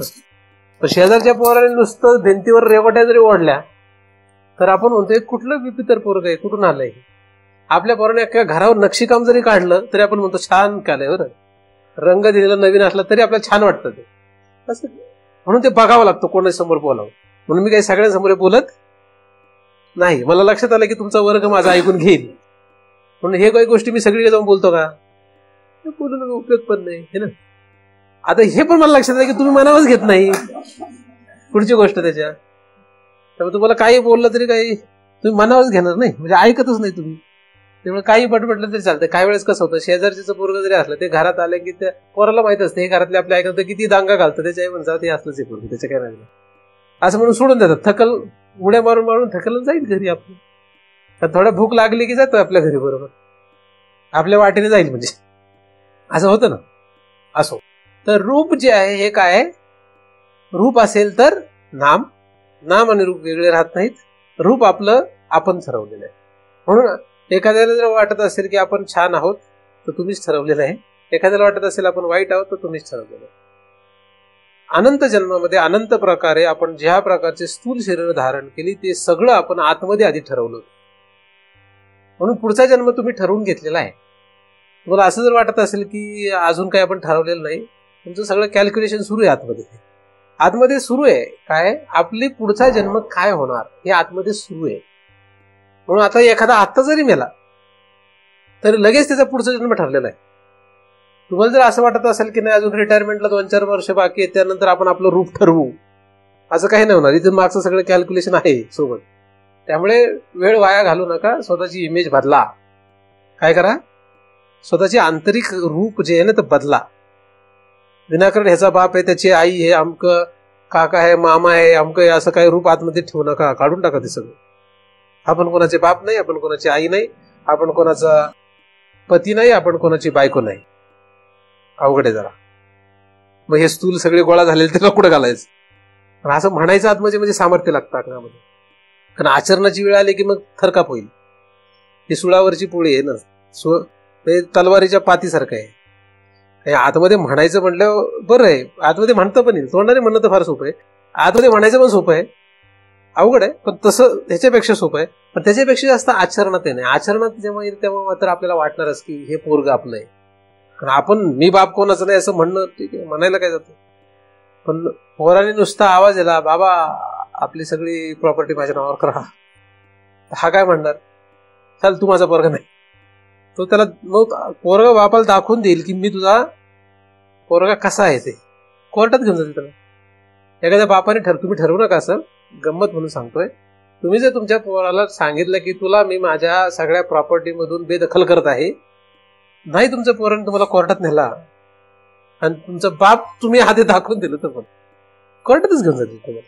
पण शेजारच्या पोराने नुसतं भिंतीवर रेवट्या जरी ओढल्या तर आपण म्हणतो कुठलं विपितर पोरग आहे, कुठून आलंय. आपल्या पोराने एका घरावर नक्षीकाम जरी काढलं तरी आपण म्हणतो छान केलंय, बरं रंग दिलेला नवीन असला तरी आपल्याला छान वाटतं ते. असं म्हणून ते बघावं लागतं कोणाच्या समोर बोलावं. म्हणून मी काही सगळ्यांसमोर बोलत नाही. मला लक्षात आलं की तुमचा वर्ग माझा ऐकून घेईल, म्हणून हे काही गोष्टी मी सगळीकडे जाऊन बोलतो का, बोलून उपयोग पण नाही हे ना. आता हे पण मला लक्षात आलं की तुम्ही मनावरच घेत नाही पुढची गोष्ट त्याच्या, त्यामुळे तुम्हाला काही बोललं तरी काही तुम्ही मनावरच घेणार नाही, म्हणजे ऐकतच नाही तुम्ही. त्यामुळे काही बटबटलं तरी चालतं. काही वेळेस कसं होतं, शेजारचं पोरगं जरी असलं ते घरात आलं की त्या पोराला माहित असतं हे घरातले आपल्या ऐकत किती दांगा घालतं, त्याच्या आई म्हणतात ते असलंच आहे पोरगं, त्याच्या काय नाही असं म्हणून सोडून देतात. थकल उड्या मारून मारून थकल जाईल घरी आपलं. तर थोडं भूक लागली की जातो आपल्या घरी, बरोबर आपल्या वाटेने जाईल, म्हणजे असं होतं ना. असो, तर रूप जे आहे हे काय आहे, रूप असेल तर नाम, नाम आणि रूप वेगळे राहत नाहीत. रूप आपलं आपण ठरवलेलं आहे. म्हणून एखाद्याला जर वाटत असेल की आपण छान आहोत तर तुम्हीच ठरवलेलं आहे, एखाद्याला वाटत असेल आपण वाईट आहोत तर तुम्हीच ठरवलेलं आहे. अनंत जन्मामध्ये अनंत प्रकारे आपण ज्या प्रकारचे स्थूल शरीर धारण केली ते सगळं आपण आतमध्ये आधी ठरवलं, म्हणून पुढचा जन्म तुम्ही ठरवून घेतलेला आहे. तुम्हाला असं जर वाटत असेल की अजून काही आपण ठरवलेलं नाही, तुमचं सगळं कॅल्क्युलेशन सुरू आहे आतमध्ये. आतमध्ये सुरू आहे काय, आपली पुढचा जन्म काय होणार हे आतमध्ये सुरू आहे. म्हणून आता एखादा आत्ता जरी मेला तरी लगेच त्याचा पुढचा जन्म ठरलेला आहे. तुम्हाला जर असं वाटत असेल की नाही अजून रिटायरमेंटला 2-4 वर्ष बाकी आहे, त्यानंतर आपण आपलं रूप ठरवू, असं काही नाही होणार. इथून मागचं सगळं कॅल्क्युलेशन आहे सोबत. त्यामुळे वेळ वाया घालू नका, स्वतःची इमेज बदला. काय करा, स्वतःचे आंतरिक रूप जे आहे ना ते बदला. विनाकारण ह्याचा बाप आहे, त्याची आई हे अमकं, काका आहे, मामा आहे, अमकं आहे, असं काही रूप आतमध्ये ठेवू नका, काढून टाका ते सगळं. आपण कोणाचे बाप नाही, आपण कोणाची आई नाही, आपण कोणाचा पती नाही, आपण कोणाची बायको नाही. अवघड आहे जरा. मग हे स्थूल सगळे गोळा झालेले त्याला कुठं घालायचं? पण असं म्हणायचं आत म्हणजे सामर्थ्य लागतं अंगामध्ये. कारण आचरणाची वेळ आली की मग थरकाप होईल. ही सुळावरची पोळी आहे ना, तलवारीच्या पातीसारखं आहे. आतमध्ये म्हणायचं म्हटलं बरं आहे, आतमध्ये म्हणतं पण येईल. तोंडाने म्हणणं तर फार सोपं आहे, आतमध्ये म्हणायचं पण सोपं आहे. अवघड आहे, पण तसं त्याच्यापेक्षा सोपं आहे. पण त्याच्यापेक्षा जास्त आचरणात आहे. नाही, आचरणात जेव्हा येईल तेव्हा मात्र आपल्याला वाटणारच की हे पोरगं आपलं आहे. कारण आपण मी बाप कोणाचं नाही असं म्हणणं ठीक आहे, म्हणायला काय जातं. पण पोराने नुसता आवाज दिला, बाबा आपली सगळी प्रॉपर्टी माझ्या नावावर करा, हा काय म्हणणार? चाल तू माझा पोरगा नाही. तो त्याला मग पोरगा बापाला दाखवून देईल की मी तुझा पोरगा कसा आहे ते कोर्टात घेऊन जातील त्याला. एखाद्या बापाने तुम्ही ठरवू नका, असं गंमत म्हणून सांगतोय, तुम्ही जर तुमच्या पोराला सांगितलं की तुला मी माझ्या सगळ्या प्रॉपर्टी मधून बेदखल करत आहे, नाही तुमच्या पोराने तुम्हाला कोर्टात नेला आणि तुमचा बाप तुम्ही हाती दाखवून दिलं तर पण कोर्टातच घेऊन जातील तुम्हाला.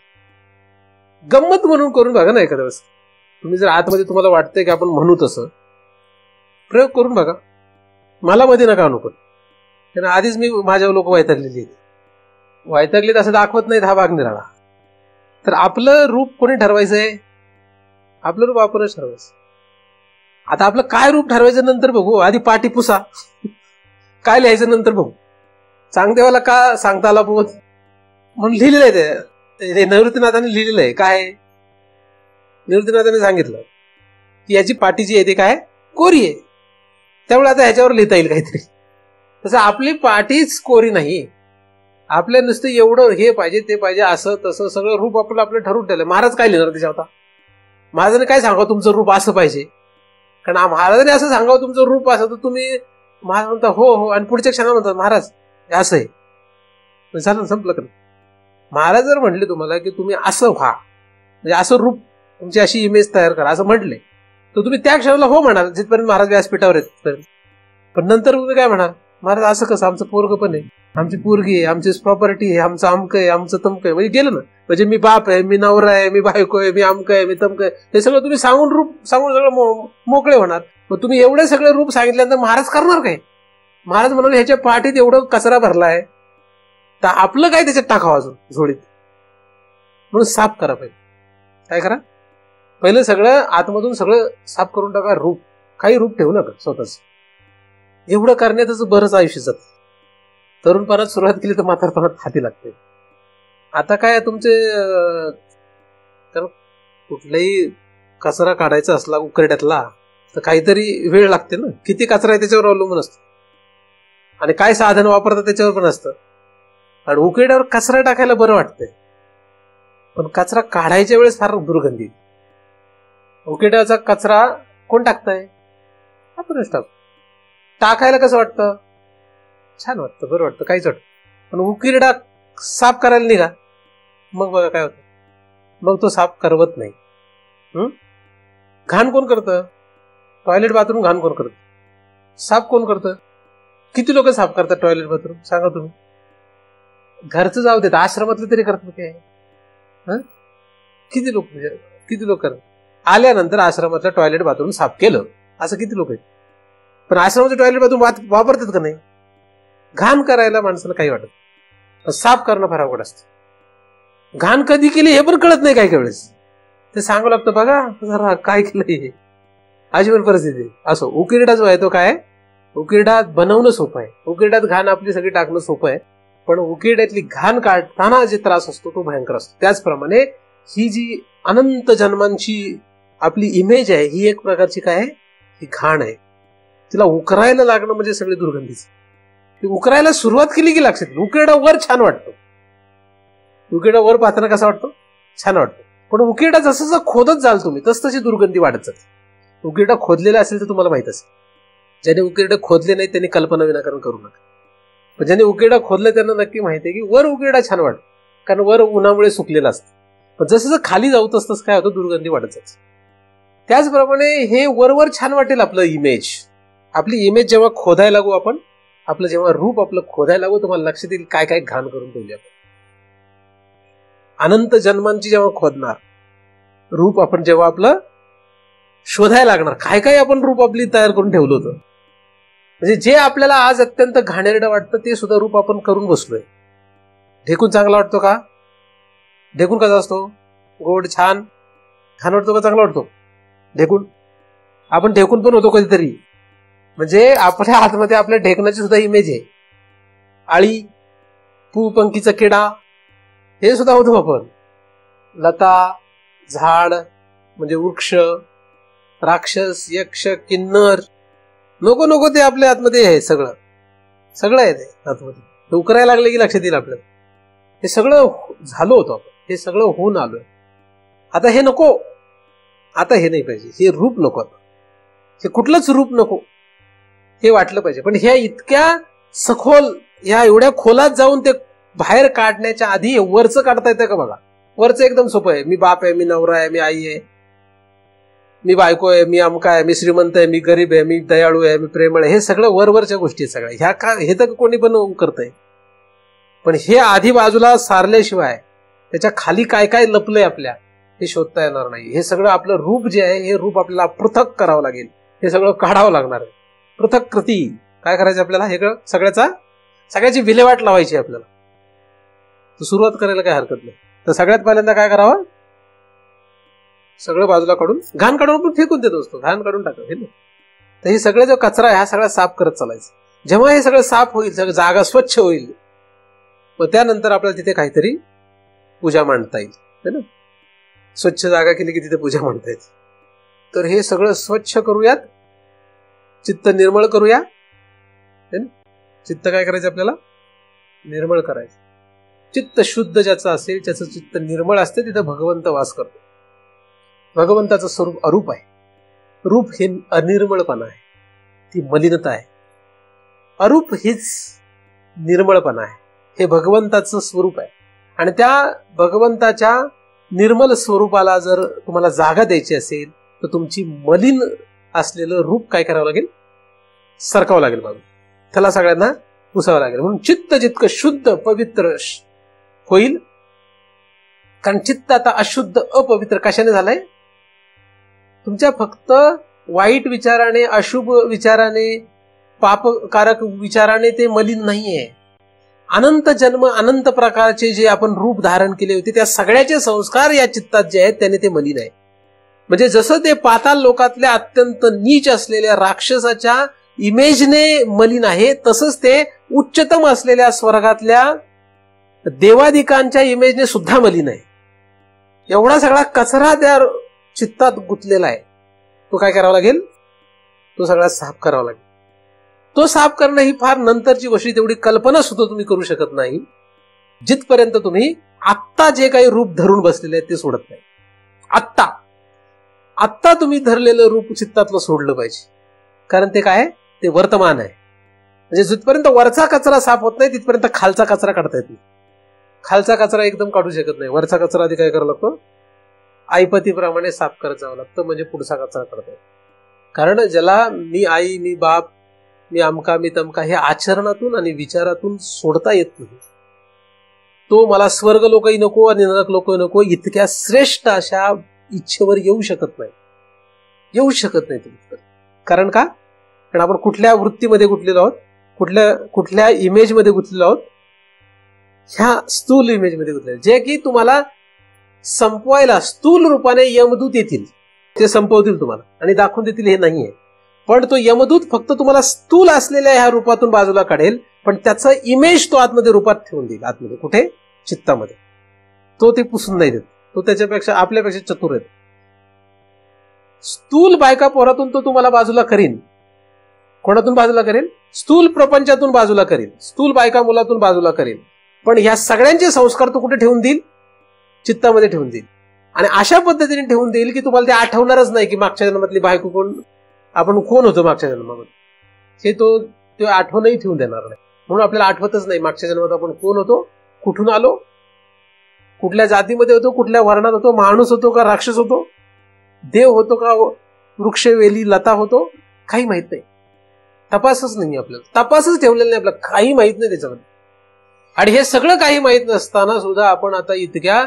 गंमत म्हणून करून बघा ना एखाद्या वेळेस. तुम्ही जर आतमध्ये तुम्हाला वाटतंय की आपण म्हणू तसं प्रयोग करून बघा. मला मध्ये नका आणू, पण त्यांना आधीच मी माझ्या लोक वैतागलीत असं दाखवत नाहीत, हा भाग निराळा. तर आपलं रूप कोणी ठरवायचंय? आपलं रूप आपणच ठरवायचं. आता आपलं काय रूप ठरवायचं नंतर बघू, आधी पाठी पुसा. काय लिहायचं नंतर बघू. चांगदेवाला का सांगता आला बोध म्हणून लिहिलेलं आहे ते निवृत्तीनाथाने लिहिलेलं आहे. काय निवृत्तीनाथाने सांगितलं की याची पाठी जी आहे ती काय कोरी आहे, त्यामुळे आता ह्याच्यावर लिहिता येईल काहीतरी. तसं आपली पाठीच कोरी नाही, आपल्या नुसतं एवढं हे पाहिजे ते पाहिजे असं तसं सगळं रूप आपलं ठरवून ठेवलं. महाराज काय लिहिणार त्याच्या होता? महाराजांनी काय सांगावं तुमचं रूप असं पाहिजे? कारण महाराजांनी असं सांगावं तुमचं रूप असं, तर तुम्ही महाराज म्हणता हो हो, आणि पुढच्या क्षणाला म्हणतात महाराज असं आहे, झालं संपलं. का महाराज जर म्हटले तुम्हाला की तुम्ही असं व्हा, म्हणजे असं रूप तुमची अशी इमेज तयार करा असं म्हटले, तर तुम्ही त्या क्षणाला हो म्हणाल जिथपर्यंत महाराज व्यासपीठावर आहेत. पण नंतर तुम्ही काय म्हणाल? महाराज असं कसं, आमचं पोरग पण आहे, आमची पोरगी आहे, आमची प्रॉपर्टी आहे, आमचं अमक आहे, आमचं तमक आहे. म्हणजे गेलं ना, म्हणजे मी बाप आहे, मी नवरा आहे, मी बायको आहे, मी अमक आहे, मी तमक आहे, हे सगळं तुम्ही सांगून रूप सांगून सगळं मोकळे होणार. मग तुम्ही एवढे सगळे रूप सांगितल्यानंतर महाराज करणार काय? महाराज म्हणाले ह्याच्या पाठीत एवढं कचरा भरलाय, तर आपलं काय त्याच्यात टाकावं अजून झोळीत. म्हणून साफ करा. पाहिजे काय करा, पहिलं सगळं आतमधून सगळं साफ करून टाका. रूप काही रूप ठेवू नका स्वतःच. एवढं करण्यातच बरंच आयुष्य जातं. तरुणपणात सुरुवात केली तर म्हातारपणात हाती लागते. आता काय तुमचे कुठलाही कचरा काढायचा असला उकरड्यातला तर काहीतरी वेळ लागते ना. किती कचरा आहे त्याच्यावर अवलंबून असतं, आणि काय साधन वापरतात त्याच्यावर पण असतं. आणि उकरड्यावर कचरा टाकायला बरं वाटतंय, पण कचरा काढायच्या वेळेस फार दुर्गंधी. उकरड्याचा कचरा कोण टाकताय? आपणच टाकतो. टाकायला कसं वाटतं? छान वाटतं, बरं वाटतं, काहीच वाटतं. पण उकिरडा साफ करायला निघा, मग बघा काय होतं. मग तो साफ करवत नाही. घाण कोण करतं? टॉयलेट बाथरूम घाण कोण करतं? साफ कोण करतं? किती लोक साफ करतात टॉयलेट बाथरूम सांगा तुम्ही? घरचं जाऊ देत, आश्रमातलं तरी करतात काय? किती लोक करतात? आल्यानंतर आश्रमातलं टॉयलेट बाथरूम साफ केलं असं किती लोक आहेत? पण आश्रमाचं टॉयलेट बाथरूम वापरतात का नाही? घाण करायला माणसाला काही वाटत, पण साफ करणं फार अवघड असतं. घाण कधी केली हे पण कळत नाही काही वेळेस. ते सांगावं लागतं, बघा जरा काय केलंय, अशी पण परिस्थिती. असो, उकिरडा जो आहे तो काय, उकिरडा बनवणं सोपं आहे, उकिरड्यात घाण आपली सगळी टाकणं सोपं आहे, पण उकिरड्यातली घाण काढताना जे त्रास असतो तो भयंकर असतो. त्याचप्रमाणे ही जी अनंत जन्मांची आपली इमेज आहे ही एक प्रकारची काय आहे, ही घाण आहे. तिला उकरायला लागणं म्हणजे सगळी दुर्गंधीच. ती उकरायला सुरुवात केली की लक्षात, उकिरडा वर छान वाटतो. उकिरडा वर पाहताना कसा वाटतो? छान वाटतो. पण उकिरडा जसं जसं खोदत जाल तुम्ही तस तशी दुर्गंधी वाढत जाते. उकिरडा खोदलेला असेल तर तुम्हाला माहित असेल. ज्याने उकिरडा खोदले नाही त्यांनी कल्पना विनाकारण करू नका. पण ज्याने उकिरडा खोदलं त्यांना नक्की माहिती आहे की वर उकिरडा छान वाटतो, कारण वर उन्हामुळे सुकलेला असतं. पण जसं जसं खाली जाऊ तसं काय होतं, दुर्गंधी वाढत जाते. त्याचप्रमाणे हे वरवर छान वाटेल आपलं इमेज. आपली इमेज जेव्हा खोदायला लागू आपण, आपलं जेव्हा रूप आपलं खोदायला लागू, तुम्हाला लक्षात येईल काय काय घाण करून ठेवली आपण. अनंत जन्मांची जेव्हा खोदणार रूप, आपण जेव्हा आपलं शोधायला लागणार, काय काय आपण रूप आपली तयार करून ठेवलं होतं. म्हणजे जे आपल्याला आज अत्यंत घाणेरडं वाटतं ते सुद्धा रूप आपण करून बसलोय. ढेकून चांगला वाटतो का? ढेकून कसा असतो? गोड, छान. छान वाटतो का चांगला वाटतो ढेकून? आपण ढेकून पण होतो कधीतरी. म्हणजे आपल्या आतमध्ये आपल्या ढेकणाची सुद्धा इमेज आहे. आळी, पंखीचा किडा, हे सुद्धा होतो आपण. लता, झाड म्हणजे वृक्ष, राक्षस, यक्ष, किन्नर, नको नको ते आपल्या आतमध्ये आहे. सगळं सगळं आहे ते आतमध्ये. हे उकरायला लागले की लक्षात येईल आपल्याला. हे सगळं झालं होतं आपण, हे सगळं होऊन आलोय. आता हे नको, आता हे नाही पाहिजे, हे रूप नको, आता हे कुठलंच रूप नको, हे वाटलं पाहिजे. पण ह्या इतक्या सखोल, ह्या एवढ्या खोलात जाऊन ते बाहेर काढण्याच्या आधी वरचं काढता येतं का बघा. वरचं एकदम सोपं आहे. मी बाप आहे, मी नवरा आहे, मी आई आहे, मी बायको आहे, मी अमका आहे, मी श्रीमंत आहे, मी गरीब आहे, मी दयाळू आहे, मी प्रेमळ आहे. हे सगळं वरवरच्या गोष्टी आहेत सगळ्या. ह्या का, हे तर कोणी पण करतंय. पण हे आधी बाजूला सारल्याशिवाय त्याच्या खाली काय काय लपलंय आपल्या, हे शोधता येणार नाही. हे सगळं आपलं रूप जे आहे, हे रूप आपल्याला पृथक करावं लागेल. हे सगळं काढावं लागणार आहे. पृथक कृती काय करायचं आपल्याला, हे सगळ्याची विल्हेवाट लावायची आपल्याला. तर सुरुवात करायला काय हरकत नाही. तर सगळ्यात पहिल्यांदा काय करावं, सगळं बाजूला काढून, घाण काढून आपण फेकून देत असतो, घाण काढून टाका. हे तर हे सगळं जो कचरा आहे हा सगळा साफ करत चालायचं. जेव्हा हे सगळं साफ होईल, सगळं जागा स्वच्छ होईल, मग त्यानंतर आपल्याला तिथे काहीतरी पूजा मांडता येईल. है ना. स्वच्छ जागा केली की तिथे पूजा मांडता येईल. तर हे सगळं स्वच्छ करूयात, चित्त निर्मळ करूया. चित्त काय करायचं आपल्याला, निर्मळ करायचं. चित्त शुद्ध ज्याचं असेल, ज्याचं चित्त निर्मळ असते, तिथं भगवंत वास करतो. भगवंताचं स्वरूप अरूप आहे. रूप हे अनिर्मळपणा आहे, ती मलिनता आहे. अरूप हीच निर्मळपणा आहे. हे भगवंताचं स्वरूप आहे. आणि त्या भगवंताच्या निर्मल स्वरूपाला जर तुम्हाला जागा द्यायची असेल, तर तुमची मलिन असलेलं रूप काय करावं लागेल, सरकावं लागेल बाजू. त्याला सगळ्यांना पुसावं लागेल. म्हणून चित्त जितकं शुद्ध पवित्र होईल, कारण चित्त आता अशुद्ध अपवित्र कशाने झालंय, तुमच्या फक्त वाईट विचाराने, अशुभ विचाराने, पापकारक विचाराने ते मलिन नाहीये. अनंत जन्म, अनंत प्रकारचे जे आपण रूप धारण केले होते, त्या सगळ्याचे संस्कार या चित्तात जे आहेत त्याने ते मलिन आहे. म्हणजे जसं ते पाताल लोकातल्या अत्यंत नीच असलेल्या राक्षसाच्या इमेजने मलिन आहे, तसंच ते उच्चतम असलेल्या स्वर्गातल्या देवादिकांच्या इमेजने सुद्धा मलिन आहे. एवढा सगळा कचरा त्या चित्तात गुंतलेला आहे. तो काय करावा लागेल, तो सगळा साफ करावा लागेल. तो साफ करणं ही फार नंतरची गोष्ट, तेवढी कल्पना सुद्धा तुम्ही करू शकत नाही, जिथपर्यंत तुम्ही आत्ता जे काही रूप धरून बसलेले आहे ते सोडत नाही. आत्ता तुम्ही धरलेलं रूप चित्तातलं सोडलं पाहिजे. कारण ते काय, ते वर्तमान आहे. म्हणजे जिथपर्यंत वरचा कचरा साफ होत नाही, तिथपर्यंत खालचा कचरा काढता येत नाही. खालचा कचरा एकदम काढू शकत नाही. वरचा कचरा आधी काय करावं लागतो, आईपतीप्रमाणे साफ करत जावं लागतं, म्हणजे पुढचा कचरा काढता येतो. कारण ज्याला मी आई, मी बाप, मी अमका, मी तमका हे आचरणातून आणि विचारातून सोडता येत नाही, तो मला स्वर्ग लोकही नको आणि नरक लोकही नको, इतक्या श्रेष्ठ अशा इच्छेवर येऊ शकत नाही तुम्ही. कारण का, कारण आपण कुठल्या वृत्तीमध्ये गुंतलेलो आहोत, कुठल्या इमेजमध्ये गुंतलेलो आहोत, ह्या स्थूल इमेजमध्ये गुंतलेलो, जे की तुम्हाला संपवायला स्थूल रूपाने यमदूत येतील, ते संपवतील तुम्हाला आणि दाखवून देतील हे नाहीये. पण तो यमदूत फक्त तुम्हाला स्थूल असलेल्या ह्या रूपातून बाजूला काढेल, पण त्याचा इमेज तो आतमध्ये रूपात ठेवून देईल. आतमध्ये कुठे, चित्तामध्ये. तो ते पुसून नाही देत. तो त्याच्यापेक्षा आपल्यापेक्षा चतुर आहे. स्थूल बायका पोरातून तो तुम्हाला बाजूला करीन. कोणातून बाजूला करेल, स्थूल प्रपंचातून बाजूला करेल, स्थूल बायका मुलातून बाजूला करेल. पण ह्या सगळ्यांचे संस्कार तो कुठे ठेवून देईल, चित्तामध्ये ठेवून देईल. आणि अशा पद्धतीने ठेवून देईल की तुम्हाला ते आठवणारच नाही की मागच्या जन्मातली बायको कोण, आपण कोण होतो मागच्या जन्मामध्ये, हे तो आठवणही ठेवून देणार नाही. म्हणून आपल्याला आठवतच नाही मागच्या जन्मात आपण कोण होतो, कुठून आलो, कुठल्या जातीमध्ये होतो, कुठल्या वर्णात होतो, माणूस होतो का राक्षस होतो, देव होतो का वृक्ष वेली लता होतो, काही माहित नाही. तपासच नाही आपल्याला, तपासच ठेवलेला नाही आपल्याला, काही माहित नाही त्याच्यामध्ये. आणि हे सगळं काही माहित नसताना सुद्धा आपण आता इतक्या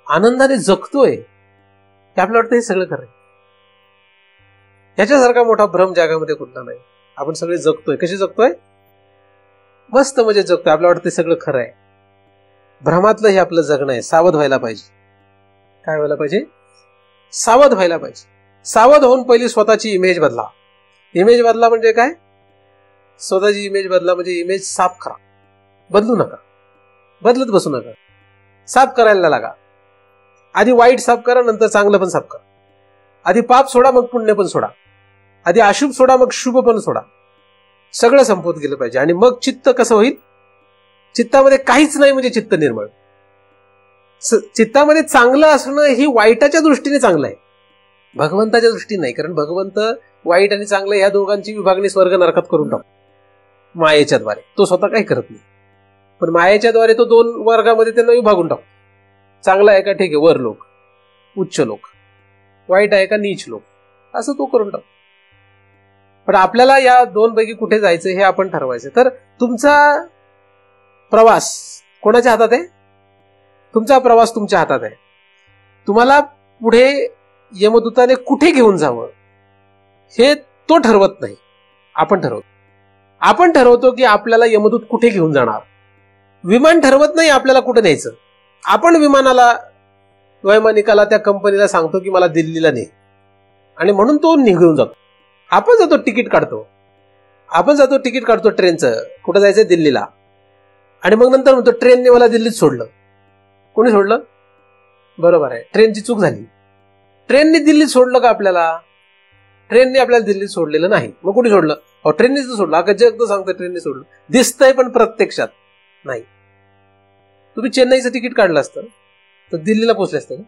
आनंदाने जगतोय, हे आपल्याला वाटतं हे सगळं खरं आहे. याच्यासारखा मोठा भ्रम जगामध्ये कुठला नाही. आपण सगळे जगतोय. कसे जगतोय? मस्त म्हणजे जगतोय. आपल्याला वाटतं ते सगळं खरं आहे. भ्रमातलं हे आपलं जगणं आहे. सावध व्हायला पाहिजे. काय व्हायला पाहिजे? सावध व्हायला पाहिजे. सावध होऊन पहिली स्वतःची इमेज बदला. इमेज बदला म्हणजे काय? स्वतःची इमेज बदला म्हणजे इमेज साफ करा. बदलू नका, बदलत बसू नका. साफ करायला लागा. आधी वाईट साफ करा, नंतर चांगलं पण साफ करा. आधी पाप सोडा, मग पुण्य पण सोडा. आधी अशुभ सोडा, मग शुभ पण सोडा. सगळं संपवत गेलं पाहिजे. आणि मग चित्त कसं होईल? चित्तामध्ये काहीच नाही म्हणजे चित्त निर्मळ. चित्तामध्ये चांगलं असणं ही वाईटाच्या दृष्टीने चांगलं आहे, भगवंताच्या दृष्टीने नाही. कारण भगवंत वाईट आणि चांगलं ह्या दोघांची विभागणी स्वर्ग नरकात करून टाकतो मायेच्या द्वारे. तो स्वतः काही करत नाही, पण मायेच्या द्वारे तो दोन वर्गामध्ये त्यांना विभागून टाकतो. चांगला आहे का? ठीक आहे, वर लोक, उच्च लोक. वाईट आहे का? नीच लोक. असं तो करून टाकतो. पण आपल्याला या दोन पैकी कुठे जायचं हे आपण ठरवायचं. तर तुमचा प्रवास कोणाच्या हातात आहे? तुमचा प्रवास तुमच्या हातात आहे. तुम्हाला पुढे यमदूताने कुठे घेऊन जावं हे तो ठरवत नाही, आपण ठरवतो. आपण ठरवतो की आपल्याला यमदूत कुठे घेऊन जाणार. विमान ठरवत नाही आपल्याला कुठे न्यायचं. आपण विमानाला, वैमानिकाला, त्या कंपनीला सांगतो की मला दिल्लीला ने, आणि म्हणून तो निघून जातो. आपण जातो तिकीट काढतो. आपण जातो तिकीट काढतो ट्रेनचं, कुठं जायचंय? दिल्लीला. आणि मग नंतर म्हणतो ट्रेनने मला दिल्लीत सोडलं. कोणी सोडलं? बरोबर आहे, ट्रेनची चूक झाली. ट्रेनने दिल्लीत सोडलं का आपल्याला? ट्रेनने आपल्याला दिल्लीत सोडलेलं नाही. मग कोणी सोडलं? अहो ट्रेननेच तर सोडलं. अगं जग तर सांगतं ट्रेनने सोडलं. दिसतंय पण प्रत्यक्षात नाही. तुम्ही चेन्नईचं तिकीट काढलं असतं तर दिल्लीला पोहोचले असते का?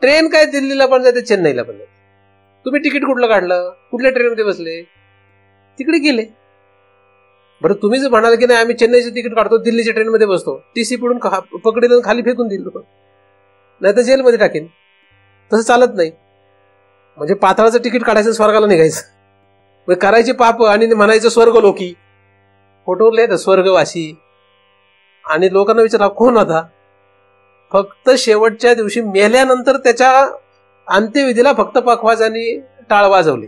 ट्रेन काय दिल्लीला पण जाते, चेन्नईला पण जाते. तुम्ही तिकीट कुठलं काढलं? कुठल्या ट्रेनमध्ये बसले? तिकडे गेले. बरं तुम्ही जर म्हणाल की नाही आम्ही चेन्नईचं तिकीट काढतो, दिल्लीच्या ट्रेनमध्ये बसतो, टीसी पडून पकडील, खाली फेकून देईल लोक, नाही तर जेलमध्ये टाकेन. तसं चालत नाही. म्हणजे पाताळाचं तिकीट काढायचं, स्वर्गाला निघायचं, करायचे पाप आणि म्हणायचं स्वर्ग लोकी. फोटोवर लिहायचं स्वर्गवासी. आणि लोकांना विचारा कोण होता? फक्त शेवटच्या दिवशी मेल्यानंतर त्याच्या अंत्यविधीला फक्त पखवाजांनी टाळ वाजवले.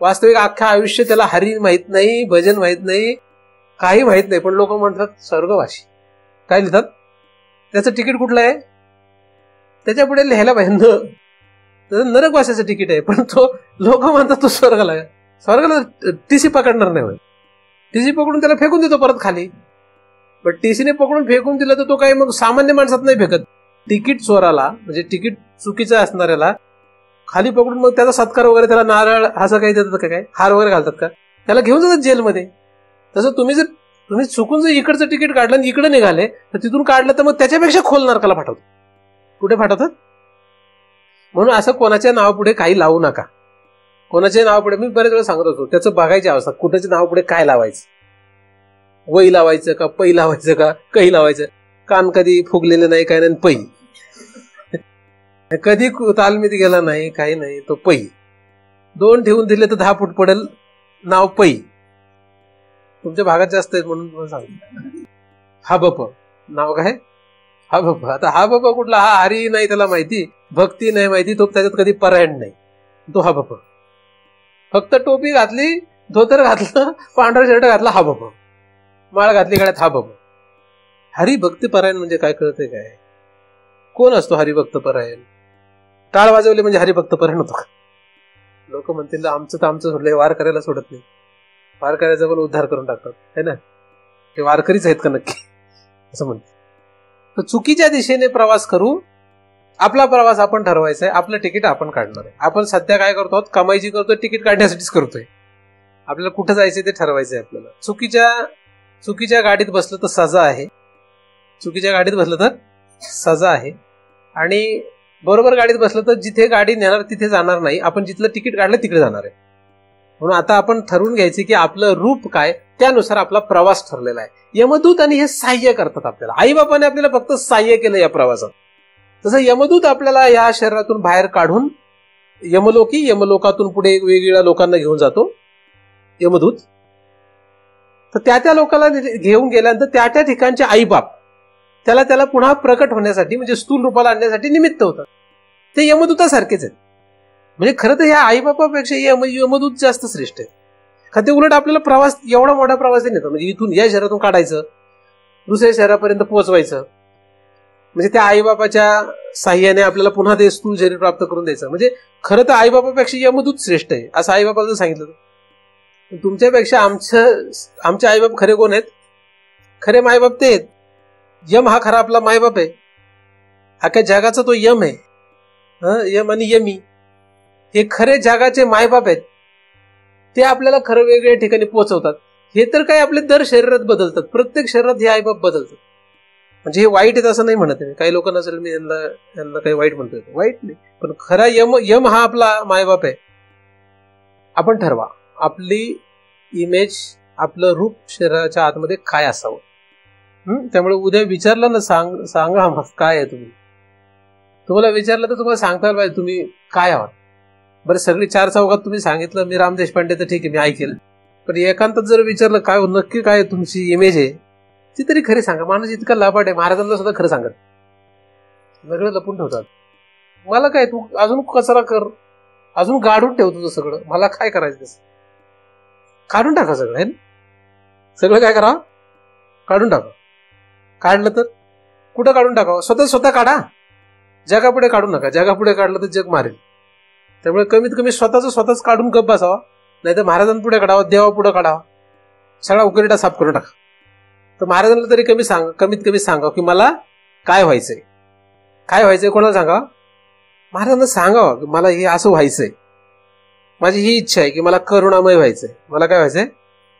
वास्तविक अख्खा आयुष्य त्याला हरी माहित नाही, भजन माहित नाही, काही माहित नाही, पण लोक म्हणतात स्वर्गवासी. काय लिहितात? त्याचं तिकीट कुठलं आहे? त्याच्या पुढे लिहायला पाहिजे त्याचं नरकवासाचं तिकीट आहे, पण तो लोक म्हणतात तो स्वर्गाला आहे. स्वर्गाला टीसी पकडणार नाही. टीसी पकडून त्याला फेकून देतो परत खाली. पण टीसीने पकडून फेकून दिलं तर तो काही मग सामान्य माणसात नाही फेकत. तिकीट चोराला, म्हणजे तिकीट चुकीचं असणाऱ्याला खाली पकडून मग त्याचा सत्कार वगैरे, त्याला नारळ असं काही देतात का? काय हार वगैरे घालतात का? त्याला घेऊन जातात जेलमध्ये. तसं तुम्ही चुकून जर इकडचं तिकीट काढलं आणि इकडे निघाले तर तिथून काढलं तर मग त्याच्यापेक्षा खोल नरकाला पाठवतात. कुठे पाठवतात? म्हणून असं कोणाच्या नावापुढे काही लावू नका. कोणाच्या नावापुढे मी बरेच वेळा सांगत होतो, त्याचं बघायची अवस्था. कुणाच्या नावापुढे काय लावायचं? वही लावायचं का? पै लावायचं का? कही लावायचं? कान कधी फुगलेलं नाही, काय नाही, पै. कधी तालमीत गेला नाही, काही नाही, तो पै. 2 ठेवून दिले तर 10 फूट पडेल नाव पै. तुमच्या भागात जास्त आहेत म्हणून तुम्हाला सांगतो. हा बप नाव काय? हा बप. आता हा बप कुठला? हा हरी नाही त्याला माहिती, भक्ती नाही माहिती, तो त्याच्यात कधी परायण नाही, तो हा बप. फक्त टोपी घातली, धोतर घातलं, पांढरा शर्ट घातला, हा बप. माळ घातली गळ्यात, हा बप. हरिभक्त परायण म्हणजे काय कळतंय काय? कोण असतो हरिभक्त परायण? टाळ वाजवले म्हणजे हरिभक्त परायण होतो का? लोक म्हणतील आमचं तर आमचं सोडलंय, वार करायला सोडत नाही. वार करायचा पण उद्धार करून टाकतात, है ना? हे वारकरीच आहेत का नक्की? असं म्हणतात. तर चुकीच्या दिशेने प्रवास करू. आपला प्रवास आपण ठरवायचा आहे. आपलं तिकीट आपण काढणार आहे. आपण सध्या काय करतो? कमाईची करतोय, तिकीट काढण्यासाठीच करतोय. आपल्याला कुठं जायचंय ते ठरवायचंय आपल्याला. चुकीच्या गाडीत बसलं तर सजा आहे. चुकीच्या गाडीत बसलं तर सजा आहे. आणि बरोबर गाडीत बसलं तर जिथे गाडी नेणार तिथे जाणार नाही. आपण जिथलं तिकीट काढलं तिकडे जाणार आहे. म्हणून आता आपण ठरवून घ्यायचे की आपलं रूप काय, त्यानुसार आपला प्रवास ठरलेला आहे. यमदूत आणि हे सहाय्य करतात आपल्याला. आईबापाने आपल्याला फक्त सहाय्य केलं या प्रवासात. तसं यमदूत आपल्याला या शरीरातून बाहेर काढून यमलोकातून पुढे वेगवेगळ्या लोकांना घेऊन जातो यमदूत. तर त्या लोकांना घेऊन गेल्यानंतर त्या ठिकाणचे आईबाप त्याला पुन्हा प्रकट होण्यासाठी म्हणजे स्थूल रूपाला आणण्यासाठी निमित्त होतात. ते यमदूतासारखेच आहेत. म्हणजे खरं तर ह्या आईबापापेक्षा यमदूत जास्त श्रेष्ठ आहेत. का ते उलट आपल्याला प्रवास, एवढा मोठा प्रवास नेतात. म्हणजे इथून या शहरातून काढायचं, दुसऱ्या शहरापर्यंत पोहोचवायचं, म्हणजे त्या आईबापाच्या साह्याने आपल्याला पुन्हा ते स्थूल शरीर प्राप्त करून द्यायचं. म्हणजे खरं तर आईबापापेक्षा यमदूत श्रेष्ठ आहे असं आईबापाला जर सांगितलं तर तुमच्यापेक्षा आमचे आईबाप खरे कोण आहेत? खरे मायबाप ते आहेत. यम हा खरा आपला मायबाप आहे. अख्या जगाचा तो यम आहे. यम आणि यमी हे खरे जगाचे मायबाप आहेत. ते आपल्याला खरं वेगवेगळ्या ठिकाणी पोहोचवतात. हे तर काय आपले दर शरीरात बदलतात. प्रत्येक शरीरात हे आईबाप बदलतात. म्हणजे हे वाईट आहेत असं नाही म्हणत आहे. काही लोकांना असेल मी यांना काही वाईट म्हणतोय, वाईट नाही. पण खरा यम हा आपला मायबाप आहे. आपण ठरवा आपली इमेज, आपलं रूप शरीराच्या आतमध्ये काय असावं. त्यामुळे उद्या विचारलं ना, सांगा काय आहे तुम्ही. तुम्हाला विचारलं तर तुम्हाला सांगता आलं पाहिजे तुम्ही काय आहात. बरं सगळी चार चौघात तुम्ही सांगितलं मी राम देशपांडे तर ठीक आहे, मी ऐकेल. पण एकांतात जर विचारलं काय नक्की काय तुमची इमेज आहे ती तरी खरी सांगा. माणूस इतका लाभाट आहे, महाराजांना सुद्धा खरं सांगत, सगळं लपून ठेवतात. मला काय, तू अजून कचरा कर, अजून गाडून ठेव तुझं सगळं, मला काय करायचं तसं. काढून टाका सगळं, आहे ना. सगळं काय करा, काढून टाका. काढलं तर कुठं काढून टाकावं? स्वतः काढा, जगापुढे काढू नका. जगापुढे काढलं तर जग मारेल. त्यामुळे कमीत कमी स्वतःच काढून गप बसावा. नाही तर महाराजांपुढे काढावा, देवापुढे काढावा, सगळा उकरीटा साफ करून टाका. तर महाराजांना तरी कमीत कमी सांगा की मला काय व्हायचंय. काय व्हायचंय कोणाला सांगा? महाराजांना सांगावं की मला हे असं व्हायचंय, माझी ही इच्छा आहे की मला करुणामय व्हायचंय. मला काय व्हायचंय?